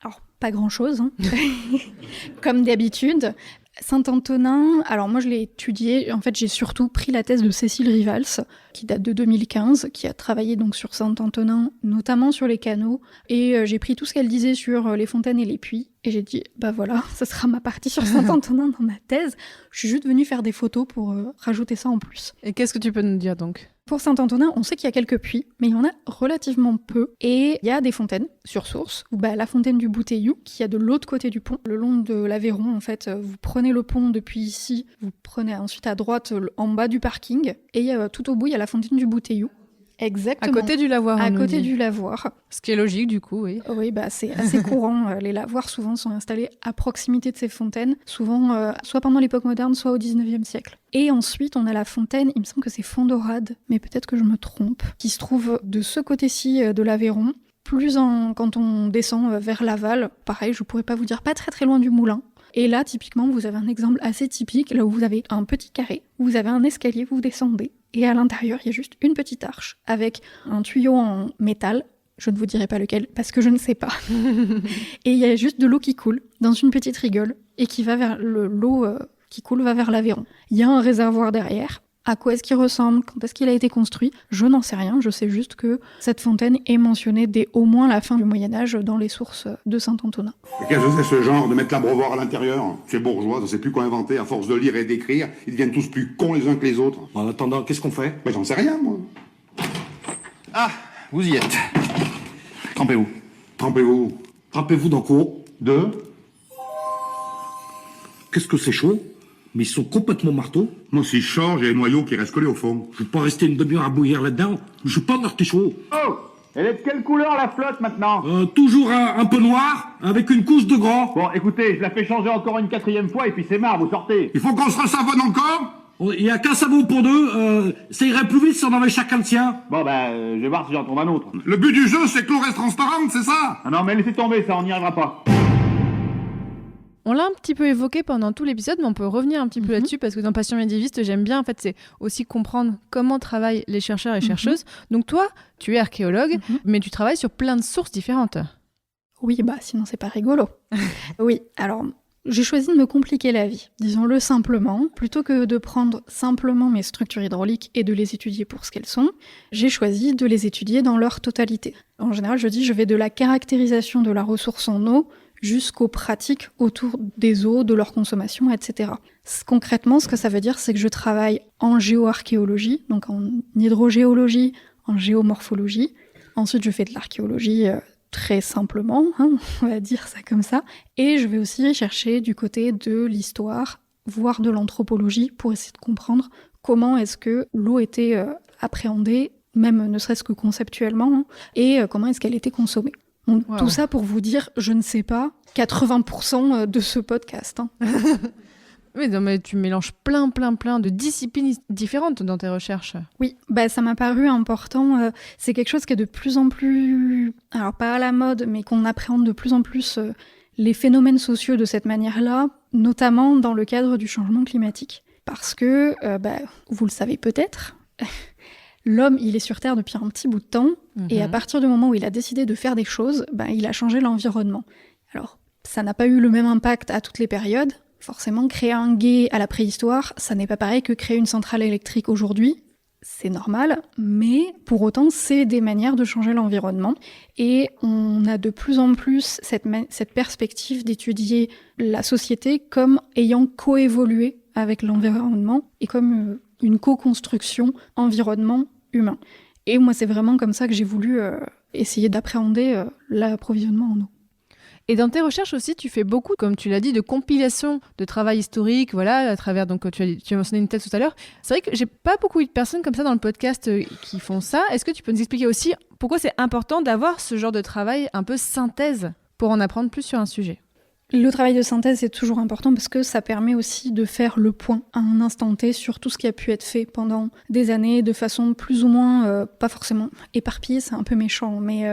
Alors, pas grand-chose, hein. Comme d'habitude. Saint-Antonin, alors moi je l'ai étudié, en fait j'ai surtout pris la thèse de Cécile Rivals, qui date de 2015, qui a travaillé donc sur Saint-Antonin, notamment sur les canaux, et j'ai pris tout ce qu'elle disait sur les fontaines et les puits, et j'ai dit, bah voilà, ça sera ma partie sur Saint-Antonin dans ma thèse. Je suis juste venue faire des photos pour rajouter ça en plus. Et qu'est-ce que tu peux nous dire donc ? Pour Saint-Antonin, on sait qu'il y a quelques puits, mais il y en a relativement peu. Et il y a des fontaines sur source, ou la fontaine du Bouteillou, qui est de l'autre côté du pont, le long de l'Aveyron. En fait, vous prenez le pont depuis ici, vous prenez ensuite à droite en bas du parking, et tout au bout, il y a la fontaine du Bouteillou. Exactement. À côté du lavoir. À côté du lavoir. Ce qui est logique du coup, oui. Oui, c'est assez courant. Les lavoirs souvent sont installés à proximité de ces fontaines, souvent soit pendant l'époque moderne, soit au 19e siècle. Et ensuite, on a la fontaine, il me semble que c'est Fondorade, mais peut-être que je me trompe, qui se trouve de ce côté-ci de l'Aveyron. Quand on descend vers Laval, pareil, je pourrais pas vous dire, pas très très loin du moulin. Et là, typiquement, vous avez un exemple assez typique, là où vous avez un petit carré, vous avez un escalier, vous descendez, et à l'intérieur, il y a juste une petite arche avec un tuyau en métal. Je ne vous dirai pas lequel, parce que je ne sais pas. Et il y a juste de l'eau qui coule dans une petite rigole, et qui va vers l'eau qui coule va vers l'Aveyron. Il y a un réservoir derrière. À quoi est-ce qu'il ressemble ? Quand est-ce qu'il a été construit ? Je n'en sais rien, je sais juste que cette fontaine est mentionnée dès au moins la fin du Moyen-Âge dans les sources de Saint-Antonin. Mais qu'est-ce que c'est ce genre de mettre l'abreuvoir à l'intérieur ? Ces bourgeois, on ne sait plus quoi inventer, à force de lire et d'écrire, ils deviennent tous plus cons les uns que les autres. En attendant, qu'est-ce qu'on fait ? Mais j'en sais rien, moi. Ah, vous y êtes. Trempez-vous. Trempez-vous. Trempez-vous dans quoi ? Deux. Qu'est-ce que c'est chaud ? Mais ils sont complètement marteaux. Moi, si je sors, j'ai les noyaux qui restent collés au fond. Je vais pas rester une demi-heure à bouillir là-dedans. Je suis pas un artichaut. Oh, elle est de quelle couleur la flotte maintenant ? Toujours un peu noir, avec une couche de gras. Bon, écoutez, je la fais changer encore une 4e fois et puis c'est marre, vous sortez. Il faut qu'on se savonne encore ? Il y a qu'un savon pour deux. Ça irait plus vite si on avait chacun le sien. Bon, je vais voir si j'en trouve un autre. Le but du jeu, c'est que l'eau reste transparente, c'est ça ? Ah non, mais laissez tomber, ça, on n'y arrivera pas. On l'a un petit peu évoqué pendant tout l'épisode, mais on peut revenir un petit peu là-dessus parce que dans Passion médiéviste, j'aime bien, en fait, c'est aussi comprendre comment travaillent les chercheurs et chercheuses. Donc toi, tu es archéologue, mais tu travailles sur plein de sources différentes. Oui, sinon c'est pas rigolo. Oui, alors j'ai choisi de me compliquer la vie, disons-le simplement. Plutôt que de prendre simplement mes structures hydrauliques et de les étudier pour ce qu'elles sont, j'ai choisi de les étudier dans leur totalité. En général, je vais de la caractérisation de la ressource en eau jusqu'aux pratiques autour des eaux, de leur consommation, etc. Concrètement, ce que ça veut dire, c'est que je travaille en géoarchéologie, donc en hydrogéologie, en géomorphologie. Ensuite, je fais de l'archéologie très simplement, on va dire ça comme ça. Et je vais aussi chercher du côté de l'histoire, voire de l'anthropologie, pour essayer de comprendre comment est-ce que l'eau était appréhendée, même ne serait-ce que conceptuellement, et comment est-ce qu'elle était consommée. Donc, tout ça pour vous dire, je ne sais pas, 80% de ce podcast. Oui, non, mais tu mélanges plein de disciplines différentes dans tes recherches. Oui, ça m'a paru important. C'est quelque chose qui est de plus en plus, alors pas à la mode, mais qu'on appréhende de plus en plus les phénomènes sociaux de cette manière-là, notamment dans le cadre du changement climatique. Parce que, vous le savez peut-être, l'homme, il est sur Terre depuis un petit bout de temps, et à partir du moment où il a décidé de faire des choses, il a changé l'environnement. Alors, ça n'a pas eu le même impact à toutes les périodes. Forcément, créer un gué à la préhistoire, ça n'est pas pareil que créer une centrale électrique aujourd'hui. C'est normal, mais pour autant, c'est des manières de changer l'environnement. Et on a de plus en plus cette perspective d'étudier la société comme ayant coévolué avec l'environnement et comme une co-construction environnement-humain. Et moi, c'est vraiment comme ça que j'ai voulu essayer d'appréhender l'approvisionnement en eau. Et dans tes recherches aussi, tu fais beaucoup, comme tu l'as dit, de compilation de travail historique, voilà, à travers, donc tu as mentionné une thèse tout à l'heure. C'est vrai que j'ai pas beaucoup eu de personnes comme ça dans le podcast qui font ça. Est-ce que tu peux nous expliquer aussi pourquoi c'est important d'avoir ce genre de travail un peu synthèse pour en apprendre plus sur un sujet ? Le travail de synthèse est toujours important parce que ça permet aussi de faire le point à un instant T sur tout ce qui a pu être fait pendant des années de façon plus ou moins, pas forcément éparpillée, c'est un peu méchant, mais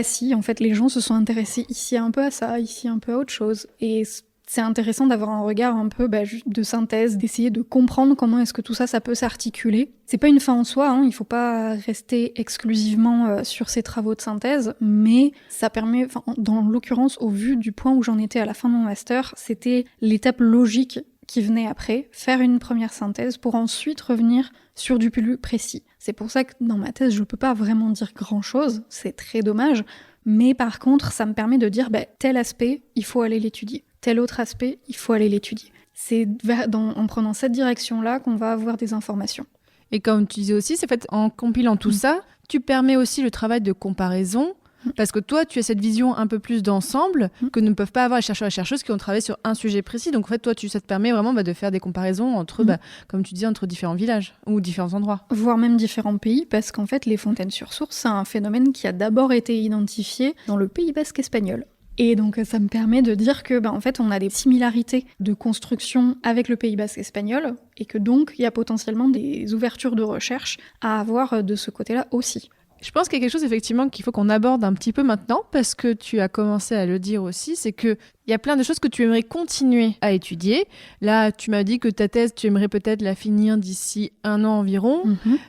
si, en fait, les gens se sont intéressés ici un peu à ça, ici un peu à autre chose. Et c'est intéressant d'avoir un regard un peu de synthèse, d'essayer de comprendre comment est-ce que tout ça peut s'articuler. C'est pas une fin en soi, il faut pas rester exclusivement sur ces travaux de synthèse, mais ça permet, dans l'occurrence, au vu du point où j'en étais à la fin de mon master, c'était l'étape logique qui venait après, faire une première synthèse pour ensuite revenir sur du plus précis. C'est pour ça que dans ma thèse, je peux pas vraiment dire grand-chose, c'est très dommage, mais par contre, ça me permet de dire tel aspect, il faut aller l'étudier. Tel autre aspect, il faut aller l'étudier. C'est en prenant cette direction-là qu'on va avoir des informations. Et comme tu disais aussi, c'est fait en compilant tout ça, tu permets aussi le travail de comparaison, parce que toi, tu as cette vision un peu plus d'ensemble que ne peuvent pas avoir les chercheurs et chercheuses qui ont travaillé sur un sujet précis. Donc en fait, toi, ça te permet vraiment de faire des comparaisons entre, comme tu dis, entre différents villages ou différents endroits. Voire même différents pays, parce qu'en fait, les fontaines sur source, c'est un phénomène qui a d'abord été identifié dans le Pays basque espagnol. Et donc ça me permet de dire que en fait on a des similarités de construction avec le Pays basque espagnol et que donc il y a potentiellement des ouvertures de recherche à avoir de ce côté-là aussi. Je pense qu'il y a quelque chose effectivement qu'il faut qu'on aborde un petit peu maintenant parce que tu as commencé à le dire aussi, c'est qu'il y a plein de choses que tu aimerais continuer à étudier. Là, tu m'as dit que ta thèse, tu aimerais peut-être la finir d'ici 1 an environ,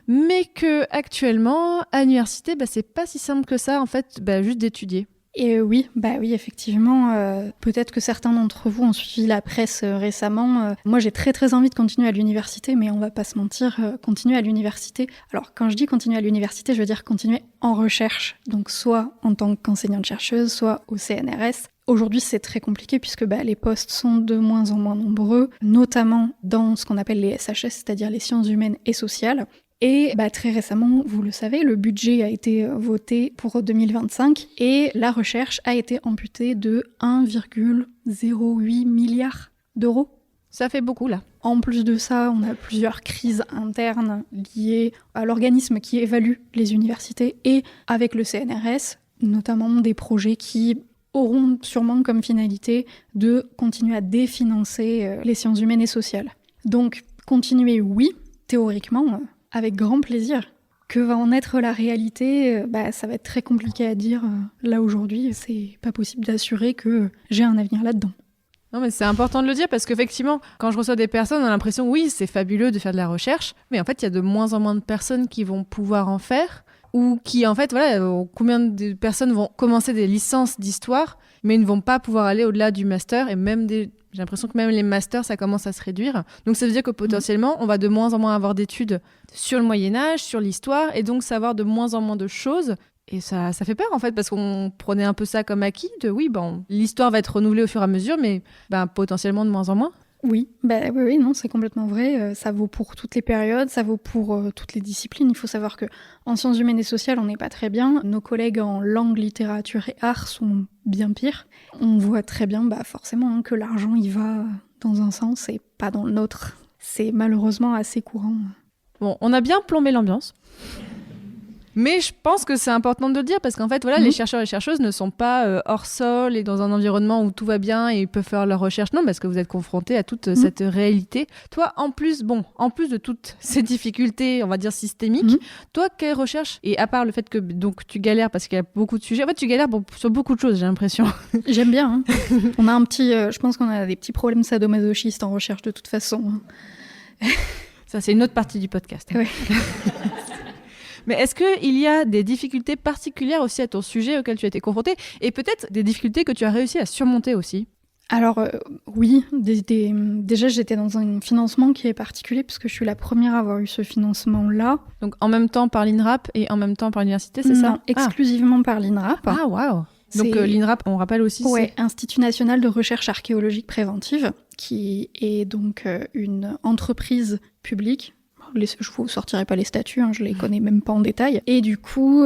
mais que actuellement à l'université, c'est pas si simple que ça en fait, juste d'étudier. Et oui, effectivement, peut-être que certains d'entre vous ont suivi la presse récemment. Moi, j'ai très très envie de continuer à l'université, mais on va pas se mentir, continuer à l'université. Alors, quand je dis continuer à l'université, je veux dire continuer en recherche, donc soit en tant qu'enseignante-chercheuse, soit au CNRS. Aujourd'hui, c'est très compliqué puisque les postes sont de moins en moins nombreux, notamment dans ce qu'on appelle les SHS, c'est-à-dire les sciences humaines et sociales. Et très récemment, vous le savez, le budget a été voté pour 2025 et la recherche a été amputée de 1,08 milliard d'euros. Ça fait beaucoup là. En plus de ça, on a plusieurs crises internes liées à l'organisme qui évalue les universités et avec le CNRS, notamment des projets qui auront sûrement comme finalité de continuer à définancer les sciences humaines et sociales. Donc, continuer, oui, théoriquement, avec grand plaisir. Que va en être la réalité ? Ça va être très compliqué à dire. Là, aujourd'hui, c'est pas possible d'assurer que j'ai un avenir là-dedans. Non, mais c'est important de le dire parce qu'effectivement, quand je reçois des personnes, on a l'impression, oui, c'est fabuleux de faire de la recherche, mais en fait, il y a de moins en moins de personnes qui vont pouvoir en faire ou qui, en fait, combien de personnes vont commencer des licences d'histoire, mais ne vont pas pouvoir aller au-delà du master et même j'ai l'impression que même les masters, ça commence à se réduire. Donc ça veut dire que potentiellement, on va de moins en moins avoir d'études sur le Moyen-Âge, sur l'histoire, et donc savoir de moins en moins de choses. Et ça fait peur en fait, parce qu'on prenait un peu ça comme acquis, l'histoire va être renouvelée au fur et à mesure, mais potentiellement de moins en moins. Oui, oui, non, c'est complètement vrai. Ça vaut pour toutes les périodes, ça vaut pour toutes les disciplines. Il faut savoir que en sciences humaines et sociales, on n'est pas très bien. Nos collègues en langue, littérature et art sont bien pires. On voit très bien, forcément, que l'argent, il va dans un sens et pas dans l'autre. C'est malheureusement assez courant. Bon, on a bien plombé l'ambiance. Mais je pense que c'est important de le dire parce qu'en fait, voilà, les chercheurs et chercheuses ne sont pas hors sol et dans un environnement où tout va bien et ils peuvent faire leurs recherches. Non, parce que vous êtes confrontés à toute cette réalité. Toi, en plus de toutes ces difficultés, on va dire systémiques, toi, quelle recherche? Et à part le fait que donc tu galères parce qu'il y a beaucoup de sujets, en fait, tu galères sur beaucoup de choses, j'ai l'impression. J'aime bien. On a je pense qu'on a des petits problèmes sadomasochistes en recherche de toute façon. Ça, c'est une autre partie du podcast. Oui. Mais est-ce qu'il y a des difficultés particulières aussi à ton sujet auquel tu as été confrontée et peut-être des difficultés que tu as réussi à surmonter aussi? Alors oui, déjà j'étais dans un financement qui est particulier puisque je suis la première à avoir eu ce financement-là. Donc en même temps par l'INRAP et en même temps par l'université, c'est ça? Non, exclusivement par l'INRAP. Ah waouh! Donc l'INRAP, on rappelle aussi, c'est Institut National de Recherche Archéologique Préventive, qui est donc une entreprise publique. Je vous sortirai pas les statuts, je les connais même pas en détail. Et du coup,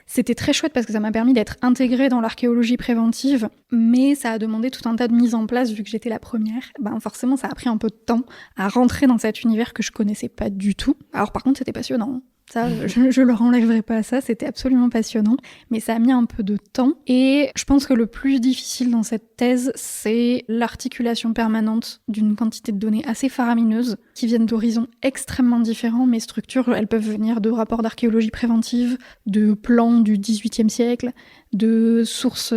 c'était très chouette parce que ça m'a permis d'être intégrée dans l'archéologie préventive, mais ça a demandé tout un tas de mises en place vu que j'étais la première. Forcément, ça a pris un peu de temps à rentrer dans cet univers que je connaissais pas du tout. Alors par contre, c'était passionnant. Ça, je leur enlèverai pas ça, c'était absolument passionnant, mais ça a mis un peu de temps. Et je pense que le plus difficile dans cette thèse, c'est l'articulation permanente d'une quantité de données assez faramineuses qui viennent d'horizons extrêmement différents. Mes structures, elles peuvent venir de rapports d'archéologie préventive, de plans du XVIIIe siècle, de sources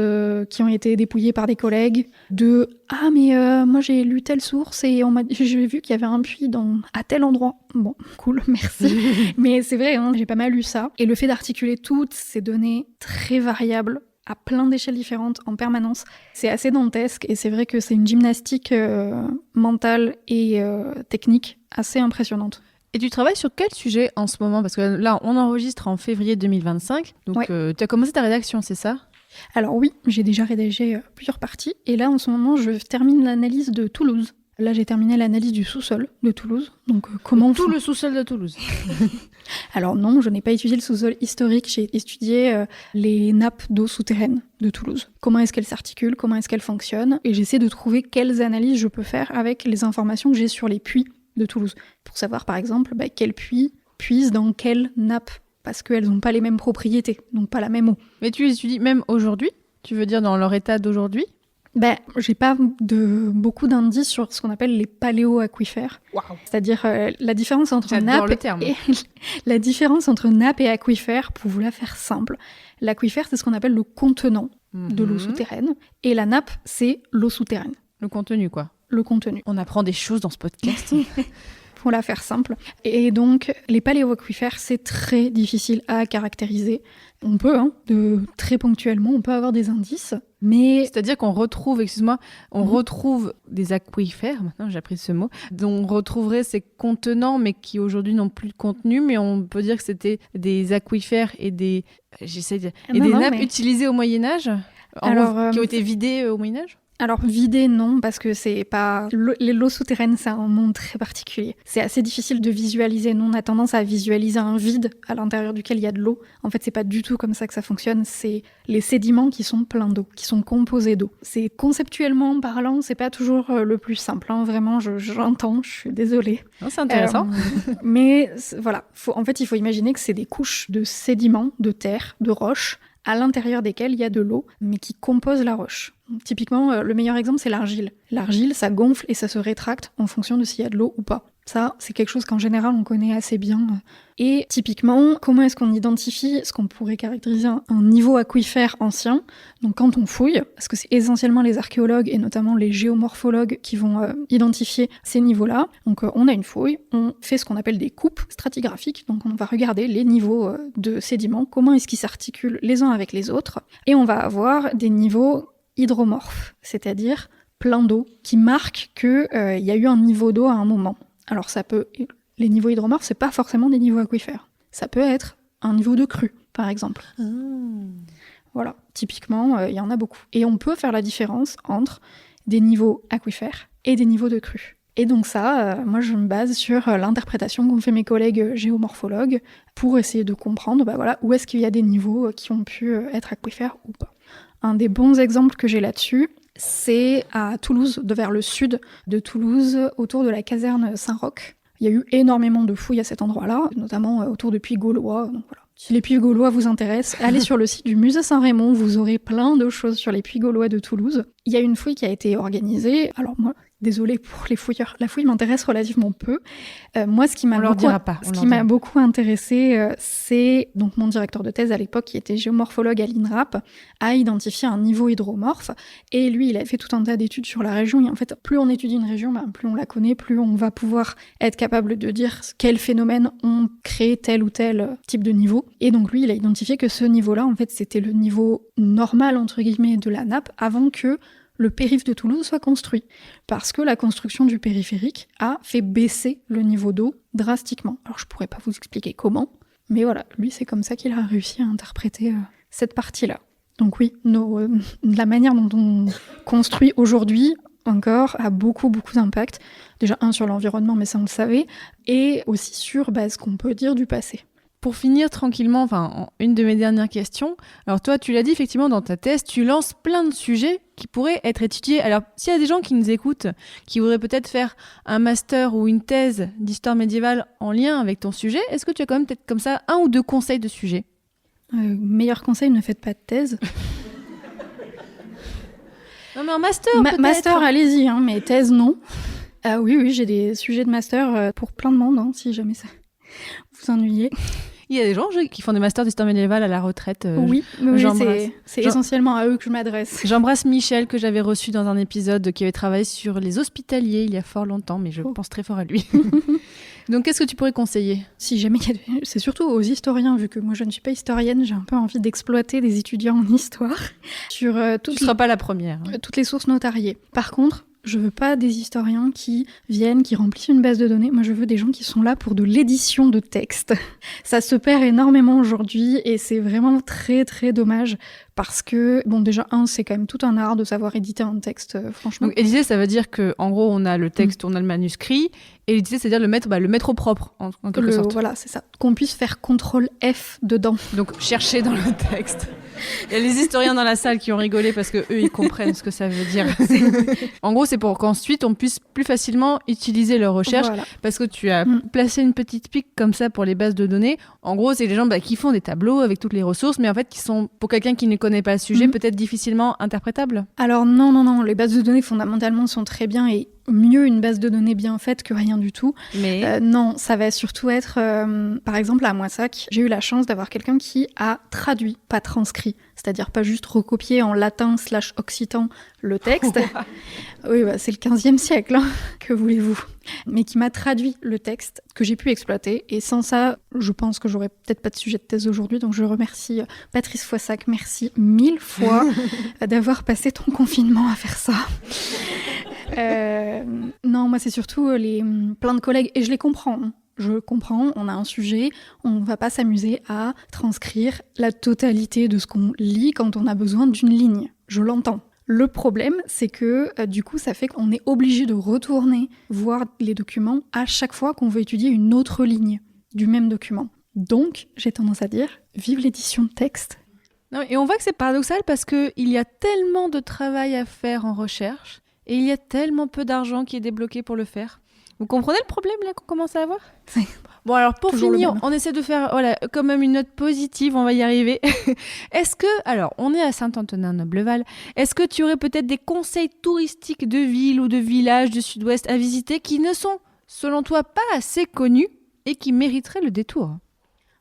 qui ont été dépouillées par des collègues, de « Ah, mais moi j'ai lu telle source et j'ai vu qu'il y avait un puits à tel endroit. » Bon, cool, merci. Mais c'est vrai, j'ai pas mal lu ça. Et le fait d'articuler toutes ces données très variables à plein d'échelles différentes en permanence, c'est assez dantesque et c'est vrai que c'est une gymnastique mentale et technique assez impressionnante. Et tu travailles sur quel sujet en ce moment? Parce que là, on enregistre en février 2025. Donc, tu as commencé ta rédaction, c'est ça? Alors oui, j'ai déjà rédigé plusieurs parties. Et là, en ce moment, je termine l'analyse de Toulouse. Là, j'ai terminé l'analyse du sous-sol de Toulouse. Donc, comment tout le sous-sol de Toulouse? Alors non, je n'ai pas étudié le sous-sol historique. J'ai étudié les nappes d'eau souterraines de Toulouse. Comment est-ce qu'elles s'articulent? Comment est-ce qu'elles fonctionnent? Et j'essaie de trouver quelles analyses je peux faire avec les informations que j'ai sur les puits de Toulouse. Pour savoir, par exemple, quel puits puise dans quelle nappe. Parce qu'elles n'ont pas les mêmes propriétés, donc pas la même eau. Mais tu les étudies même aujourd'hui? Tu veux dire dans leur état d'aujourd'hui? J'ai pas beaucoup d'indices sur ce qu'on appelle les paléoaquifères. Wow. C'est-à-dire la différence entre nappe et aquifère, pour vous la faire simple. L'aquifère, c'est ce qu'on appelle le contenant de l'eau souterraine. Et la nappe, c'est l'eau souterraine. Le contenu, quoi. Le contenu. On apprend des choses dans ce podcast. Pour la faire simple. Et donc, les paléoaquifères, c'est très difficile à caractériser. On peut, très ponctuellement, on peut avoir des indices, mais... C'est-à-dire qu'on retrouve, retrouve des aquifères, maintenant j'ai appris ce mot, dont on retrouverait ces contenants, mais qui aujourd'hui n'ont plus de contenu, mais on peut dire que c'était des aquifères et des nappes utilisées au Moyen-Âge, qui ont été vidées au Moyen-Âge? Alors, vider, non, parce que c'est pas... L'eau souterraine, c'est un monde très particulier. C'est assez difficile de visualiser. Nous, on a tendance à visualiser un vide à l'intérieur duquel il y a de l'eau. En fait, c'est pas du tout comme ça que ça fonctionne. C'est les sédiments qui sont pleins d'eau, qui sont composés d'eau. C'est conceptuellement parlant, c'est pas toujours le plus simple. Vraiment, j'entends, je suis désolée. Non, c'est intéressant. Mais voilà, en fait, il faut imaginer que c'est des couches de sédiments, de terre, de roches, à l'intérieur desquels il y a de l'eau, mais qui compose la roche. Typiquement, le meilleur exemple, c'est l'argile. L'argile, ça gonfle et ça se rétracte en fonction de s'il y a de l'eau ou pas. Ça, c'est quelque chose qu'en général, on connaît assez bien. Et typiquement, comment est-ce qu'on identifie ce qu'on pourrait caractériser un niveau aquifère ancien? Donc quand on fouille, parce que c'est essentiellement les archéologues et notamment les géomorphologues qui vont identifier ces niveaux-là. Donc on a une fouille, on fait ce qu'on appelle des coupes stratigraphiques. Donc on va regarder les niveaux de sédiments, comment est-ce qu'ils s'articulent les uns avec les autres. Et on va avoir des niveaux hydromorphes, c'est-à-dire plein d'eau, qui marquent qu'il y a eu un niveau d'eau à un moment. Alors les niveaux hydromorphes, c'est pas forcément des niveaux aquifères. Ça peut être un niveau de crue, par exemple. Voilà, typiquement, il y en a beaucoup. Et on peut faire la différence entre des niveaux aquifères et des niveaux de crue. Et donc ça, moi je me base sur l'interprétation qu'ont fait mes collègues géomorphologues pour essayer de comprendre où est-ce qu'il y a des niveaux qui ont pu être aquifères ou pas. Un des bons exemples que j'ai là-dessus, c'est à Toulouse, vers le sud de Toulouse, autour de la caserne Saint-Roch. Il y a eu énormément de fouilles à cet endroit-là, notamment autour de puits gaulois. Donc voilà. Si les puits gaulois vous intéressent, allez sur le site du musée Saint-Raymond, vous aurez plein de choses sur les puits gaulois de Toulouse. Il y a une fouille qui a été organisée, alors moi, désolée pour les fouilleurs, la fouille m'intéresse relativement peu. Moi, ce qui m'a beaucoup intéressée, c'est donc mon directeur de thèse à l'époque, qui était géomorphologue à l'INRAP, a identifié un niveau hydromorphe, et lui, il a fait tout un tas d'études sur la région, et en fait, plus on étudie une région, plus on la connaît, plus on va pouvoir être capable de dire quels phénomènes ont créé tel ou tel type de niveau. Et donc lui, il a identifié que ce niveau-là, en fait, c'était le niveau normal, entre guillemets, de la nappe, avant que le périph' de Toulouse soit construit. Parce que la construction du périphérique a fait baisser le niveau d'eau drastiquement. Alors je pourrais pas vous expliquer comment, mais voilà, lui c'est comme ça qu'il a réussi à interpréter cette partie-là. Donc oui, la manière dont on construit aujourd'hui encore a beaucoup d'impact. Déjà sur l'environnement, mais ça on le savait, et aussi sur ce qu'on peut dire du passé. Pour finir tranquillement, une de mes dernières questions. Alors toi, tu l'as dit effectivement dans ta thèse, tu lances plein de sujets qui pourraient être étudiés. Alors s'il y a des gens qui nous écoutent, qui voudraient peut-être faire un master ou une thèse d'histoire médiévale en lien avec ton sujet, est-ce que tu as quand même peut-être comme ça 1 ou 2 conseils de sujets ? Meilleur conseil, ne faites pas de thèse. Non mais un master peut-être. Master, allez-y, mais thèse, non. Ah oui, j'ai des sujets de master pour plein de monde, si jamais ça vous ennuyez. Il y a des gens qui font des masters d'histoire médiévale à la retraite. Oui, c'est essentiellement à eux que je m'adresse. J'embrasse Michel, que j'avais reçu dans un épisode, qui avait travaillé sur les hospitaliers il y a fort longtemps, mais je pense très fort à lui. Donc, qu'est-ce que tu pourrais conseiller ? Si jamais c'est surtout aux historiens, vu que moi je ne suis pas historienne, j'ai un peu envie d'exploiter des étudiants en histoire sur tu ne seras pas la première. Toutes les sources notariées. Par contre, je veux pas des historiens qui viennent, qui remplissent une base de données. Moi, je veux des gens qui sont là pour de l'édition de textes. Ça se perd énormément aujourd'hui et c'est vraiment très, très dommage parce que, déjà, c'est quand même tout un art de savoir éditer un texte, franchement. Donc, éditer, ça veut dire qu'en gros, on a le texte, on a le manuscrit, et éditer, c'est-à-dire le mettre au propre, en quelque sorte. Voilà, c'est ça. Qu'on puisse faire CTRL F dedans. Donc, chercher dans le texte. Il y a les historiens dans la salle qui ont rigolé parce que eux ils comprennent ce que ça veut dire. En gros, c'est pour qu'ensuite on puisse plus facilement utiliser leurs recherches, parce que tu as placé une petite pique comme ça pour les bases de données. En gros, c'est les gens qui font des tableaux avec toutes les ressources, mais en fait qui sont, pour quelqu'un qui ne connaît pas le sujet, peut-être difficilement interprétables. Alors non, les bases de données fondamentalement sont très bien et mieux une base de données bien faite que rien du tout. Mais non, ça va surtout être, par exemple, à Moissac, j'ai eu la chance d'avoir quelqu'un qui a traduit, pas transcrit, c'est-à-dire pas juste recopié en latin/occitan le texte. Oui, c'est le 15e siècle, que voulez-vous. Mais qui m'a traduit le texte que j'ai pu exploiter. Et sans ça, je pense que j'aurais peut-être pas de sujet de thèse aujourd'hui. Donc je remercie Patrice Foissac, merci 1000 fois d'avoir passé ton confinement à faire ça. Non, moi c'est surtout plein de collègues, et je les comprends. Je comprends, on a un sujet, on va pas s'amuser à transcrire la totalité de ce qu'on lit quand on a besoin d'une ligne. Je l'entends. Le problème, c'est que du coup, ça fait qu'on est obligé de retourner voir les documents à chaque fois qu'on veut étudier une autre ligne du même document. Donc, j'ai tendance à dire, vive l'édition de texte. Non, et on voit que c'est paradoxal parce qu'il y a tellement de travail à faire en recherche et il y a tellement peu d'argent qui est débloqué pour le faire. Vous comprenez le problème là qu'on commence à avoir ? Bon, alors pour finir, on essaie de faire quand même une note positive, on va y arriver. Est-ce que, alors on est à Saint-Antonin-Nobleval, est-ce que tu aurais peut-être des conseils touristiques de villes ou de villages du sud-ouest à visiter qui ne sont, selon toi, pas assez connus et qui mériteraient le détour ?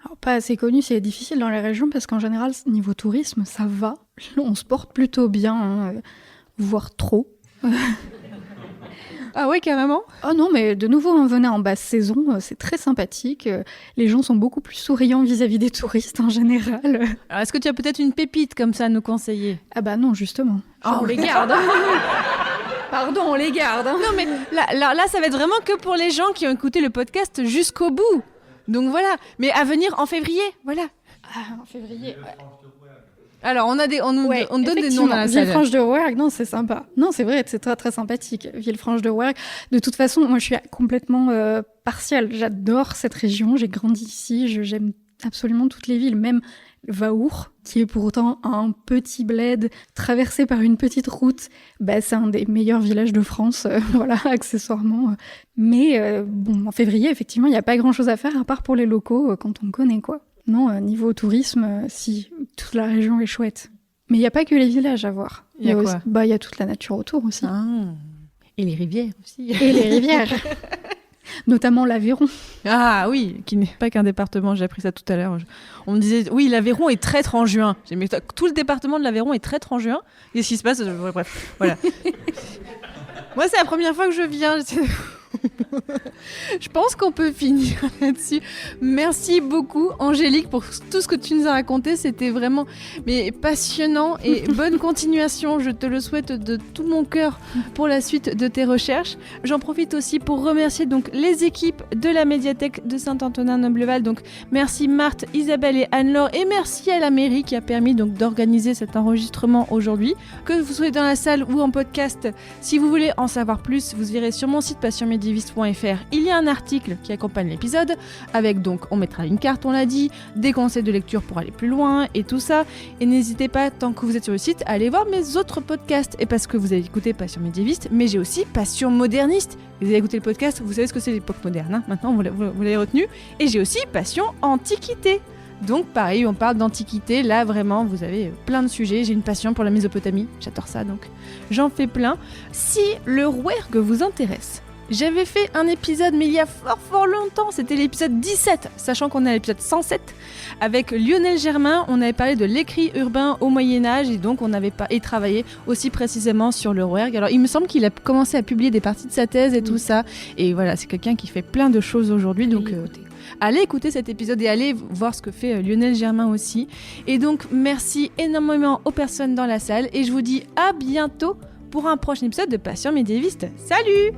Alors, pas assez connu, c'est difficile dans les régions parce qu'en général, niveau tourisme, ça va. On se porte plutôt bien, voire trop. Ah ouais, carrément ? Oh non, mais de nouveau, on venait en basse saison, c'est très sympathique. Les gens sont beaucoup plus souriants vis-à-vis des touristes en général. Alors, est-ce que tu as peut-être une pépite comme ça à nous conseiller ? Ah bah non, justement. On les garde. Pardon, on les garde. Non, mais là, ça va être vraiment que pour les gens qui ont écouté le podcast jusqu'au bout. Donc voilà. Mais à venir en février, voilà. Ah, en février, ouais. Alors, on nous donne des noms dans la salle. Villefranche de Rouergue, non, c'est sympa. Non, c'est vrai, c'est très très sympathique. Villefranche de Rouergue. De toute façon, moi, je suis complètement partiale. J'adore cette région. J'ai grandi ici. J'aime absolument toutes les villes, même Vaour, qui est pourtant un petit bled traversé par une petite route. C'est un des meilleurs villages de France, voilà, accessoirement. Mais bon, en février, effectivement, il n'y a pas grand-chose à faire à part pour les locaux quand on connaît, quoi. Non, niveau tourisme, si, toute la région est chouette. Mais il n'y a pas que les villages à voir. Il y a quoi ? Il y a toute la nature autour aussi. Ah. Et les rivières aussi. Et les rivières. Notamment l'Aveyron. Ah oui, qui n'est pas qu'un département, j'ai appris ça tout à l'heure. On me disait, oui, l'Aveyron est traître en juin. J'ai dit, mais tout le département de l'Aveyron est traître en juin. Qu'est-ce qui se passe ? Bref, voilà. Moi, c'est la première fois que je viens. Je pense qu'on peut finir là-dessus. Merci beaucoup, Angélique, pour tout ce que tu nous as raconté. C'était vraiment passionnant et bonne continuation. Je te le souhaite de tout mon cœur pour la suite de tes recherches. J'en profite aussi pour remercier donc les équipes de la médiathèque de Saint-Antonin-Noble-Val. Donc merci Marthe, Isabelle et Anne-Laure, et merci à la mairie qui a permis donc d'organiser cet enregistrement aujourd'hui. Que vous soyez dans la salle ou en podcast, si vous voulez en savoir plus, vous irez sur mon site passionmédiéviste.fr. Il y a un article qui accompagne l'épisode avec donc, on mettra une carte, on l'a dit, des conseils de lecture pour aller plus loin et tout ça. Et n'hésitez pas, tant que vous êtes sur le site, à aller voir mes autres podcasts. Et parce que vous avez écouté Passion médiéviste, mais j'ai aussi Passion moderniste. Vous avez écouté le podcast, vous savez ce que c'est l'époque moderne, hein. Maintenant vous l'avez retenu. Et j'ai aussi Passion antiquité. Donc pareil, on parle d'antiquité, là vraiment vous avez plein de sujets. J'ai une passion pour la Mésopotamie, j'adore ça, donc j'en fais plein. Si le Rouergue vous intéresse, j'avais fait un épisode, mais il y a fort longtemps, c'était l'épisode 17, sachant qu'on est à l'épisode 107, avec Lionel Germain. On avait parlé de l'écrit urbain au Moyen-Âge, et donc on avait travaillé aussi précisément sur le Rouergue. Alors il me semble qu'il a commencé à publier des parties de sa thèse et tout ça, et voilà, c'est quelqu'un qui fait plein de choses aujourd'hui, donc allez écouter cet épisode et allez voir ce que fait Lionel Germain aussi. Et donc merci énormément aux personnes dans la salle, et je vous dis à bientôt pour un prochain épisode de Passion médiéviste. Salut!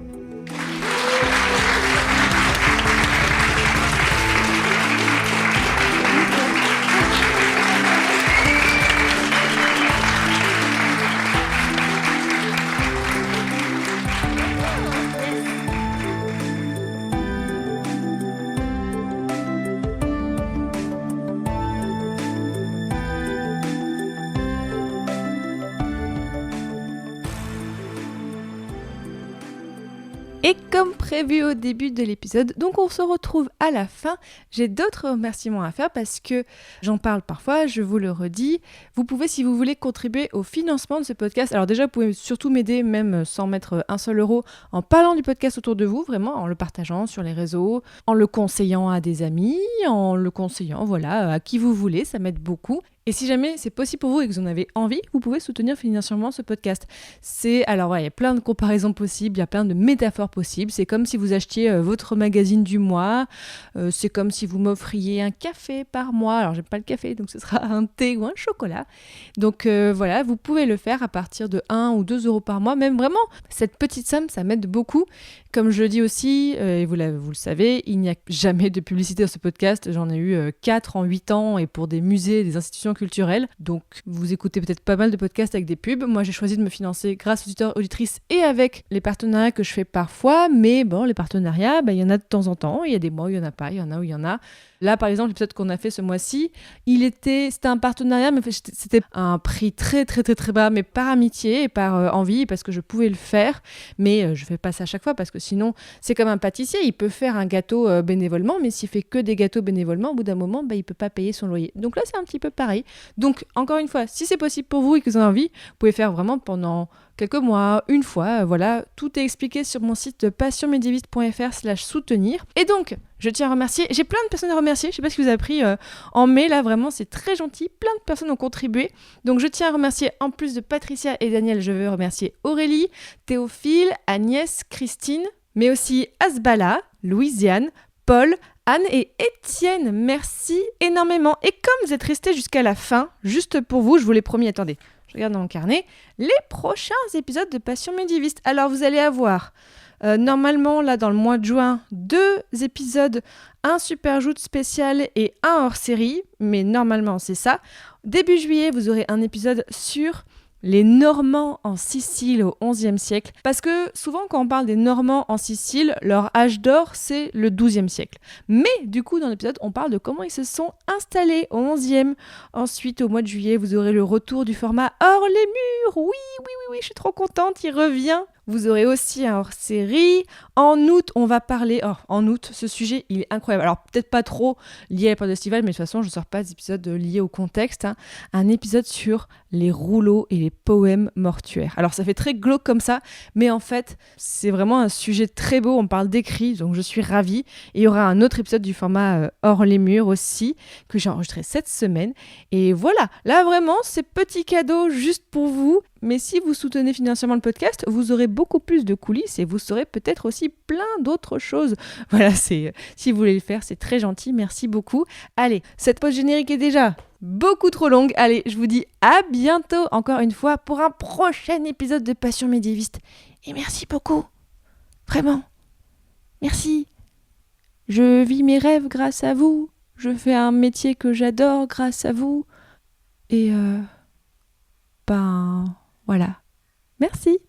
Et comme prévu au début de l'épisode, donc on se retrouve à la fin. J'ai d'autres remerciements à faire parce que j'en parle parfois, je vous le redis. Vous pouvez, si vous voulez, contribuer au financement de ce podcast. Alors déjà, vous pouvez surtout m'aider, même sans mettre un seul euro, en parlant du podcast autour de vous, vraiment, en le partageant sur les réseaux, en le conseillant à des amis, en le conseillant, voilà, à qui vous voulez, ça m'aide beaucoup. Et si jamais c'est possible pour vous et que vous en avez envie, vous pouvez soutenir financièrement ce podcast. Alors il y a plein de comparaisons possibles, il y a plein de métaphores possibles. C'est comme si vous achetiez votre magazine du mois, c'est comme si vous m'offriez un café par mois. Alors j'aime pas le café, donc ce sera un thé ou un chocolat. Donc voilà, vous pouvez le faire à partir de 1 ou 2 euros par mois. Même vraiment, cette petite somme, ça m'aide beaucoup. Comme je le dis aussi, et vous le savez, il n'y a jamais de publicité dans ce podcast. J'en ai eu 4 en 8 ans et pour des musées, des institutions culturelles. Donc vous écoutez peut-être pas mal de podcasts avec des pubs. Moi j'ai choisi de me financer grâce aux auditeurs, auditrices et avec les partenariats que je fais parfois. Mais bon, les partenariats, il y en a de temps en temps. Il y a des mois où il n'y en a pas, il y en a où il y en a. Là, par exemple, l'épisode qu'on a fait ce mois-ci, c'était un partenariat, mais c'était un prix très, très, très, très bas, mais par amitié et par envie, parce que je pouvais le faire. Mais je fais pas ça à chaque fois, parce que sinon, c'est comme un pâtissier. Il peut faire un gâteau bénévolement, mais s'il fait que des gâteaux bénévolement, au bout d'un moment, il peut pas payer son loyer. Donc là, c'est un petit peu pareil. Donc, encore une fois, si c'est possible pour vous et que vous en avez envie, vous pouvez faire vraiment pendant quelques mois, une fois, voilà. Tout est expliqué sur mon site passionmédiéviste.fr/soutenir. Et donc, je tiens à remercier, j'ai plein de personnes à remercier, je sais pas si vous avez pris en mai, là, vraiment, c'est très gentil, plein de personnes ont contribué. Donc, je tiens à remercier, en plus de Patricia et Daniel, je veux remercier Aurélie, Théophile, Agnès, Christine, mais aussi Asbala, Louisiane, Paul, Anne et Étienne. Merci énormément. Et comme vous êtes restés jusqu'à la fin, juste pour vous, je vous l'ai promis, attendez, je regarde dans mon carnet, les prochains épisodes de Passion médiéviste. Alors, vous allez avoir Normalement, là, dans le mois de juin, 2 épisodes, un super joute spécial et un hors-série, mais normalement, c'est ça. Début juillet, vous aurez un épisode sur les Normands en Sicile au XIe siècle. Parce que souvent, quand on parle des Normands en Sicile, leur âge d'or, c'est le XIIe siècle. Mais du coup, dans l'épisode, on parle de comment ils se sont installés au XIe. Ensuite, au mois de juillet, vous aurez le retour du format Hors les murs. Oui, je suis trop contente, il revient. Vous aurez aussi un hors-série. En août, on va parler... Oh, en août, ce sujet, il est incroyable. Alors, peut-être pas trop lié à la période estivale, mais de toute façon, je ne sors pas d'épisodes liés au contexte. Un épisode sur les rouleaux et les poèmes mortuaires. Alors, ça fait très glauque comme ça, mais en fait, c'est vraiment un sujet très beau. On parle d'écrit, donc je suis ravie. Et il y aura un autre épisode du format Hors les murs aussi, que j'ai enregistré cette semaine. Et voilà, là, vraiment, c'est petit cadeau juste pour vous. Mais si vous soutenez financièrement le podcast, vous aurez beaucoup plus de coulisses et vous saurez peut-être aussi plein d'autres choses. Voilà, si vous voulez le faire, c'est très gentil, merci beaucoup. Allez, cette pause générique est déjà beaucoup trop longue. Allez, je vous dis à bientôt encore une fois pour un prochain épisode de Passion médiéviste. Et merci beaucoup, vraiment, merci. Je vis mes rêves grâce à vous, je fais un métier que j'adore grâce à vous. Et voilà. Merci.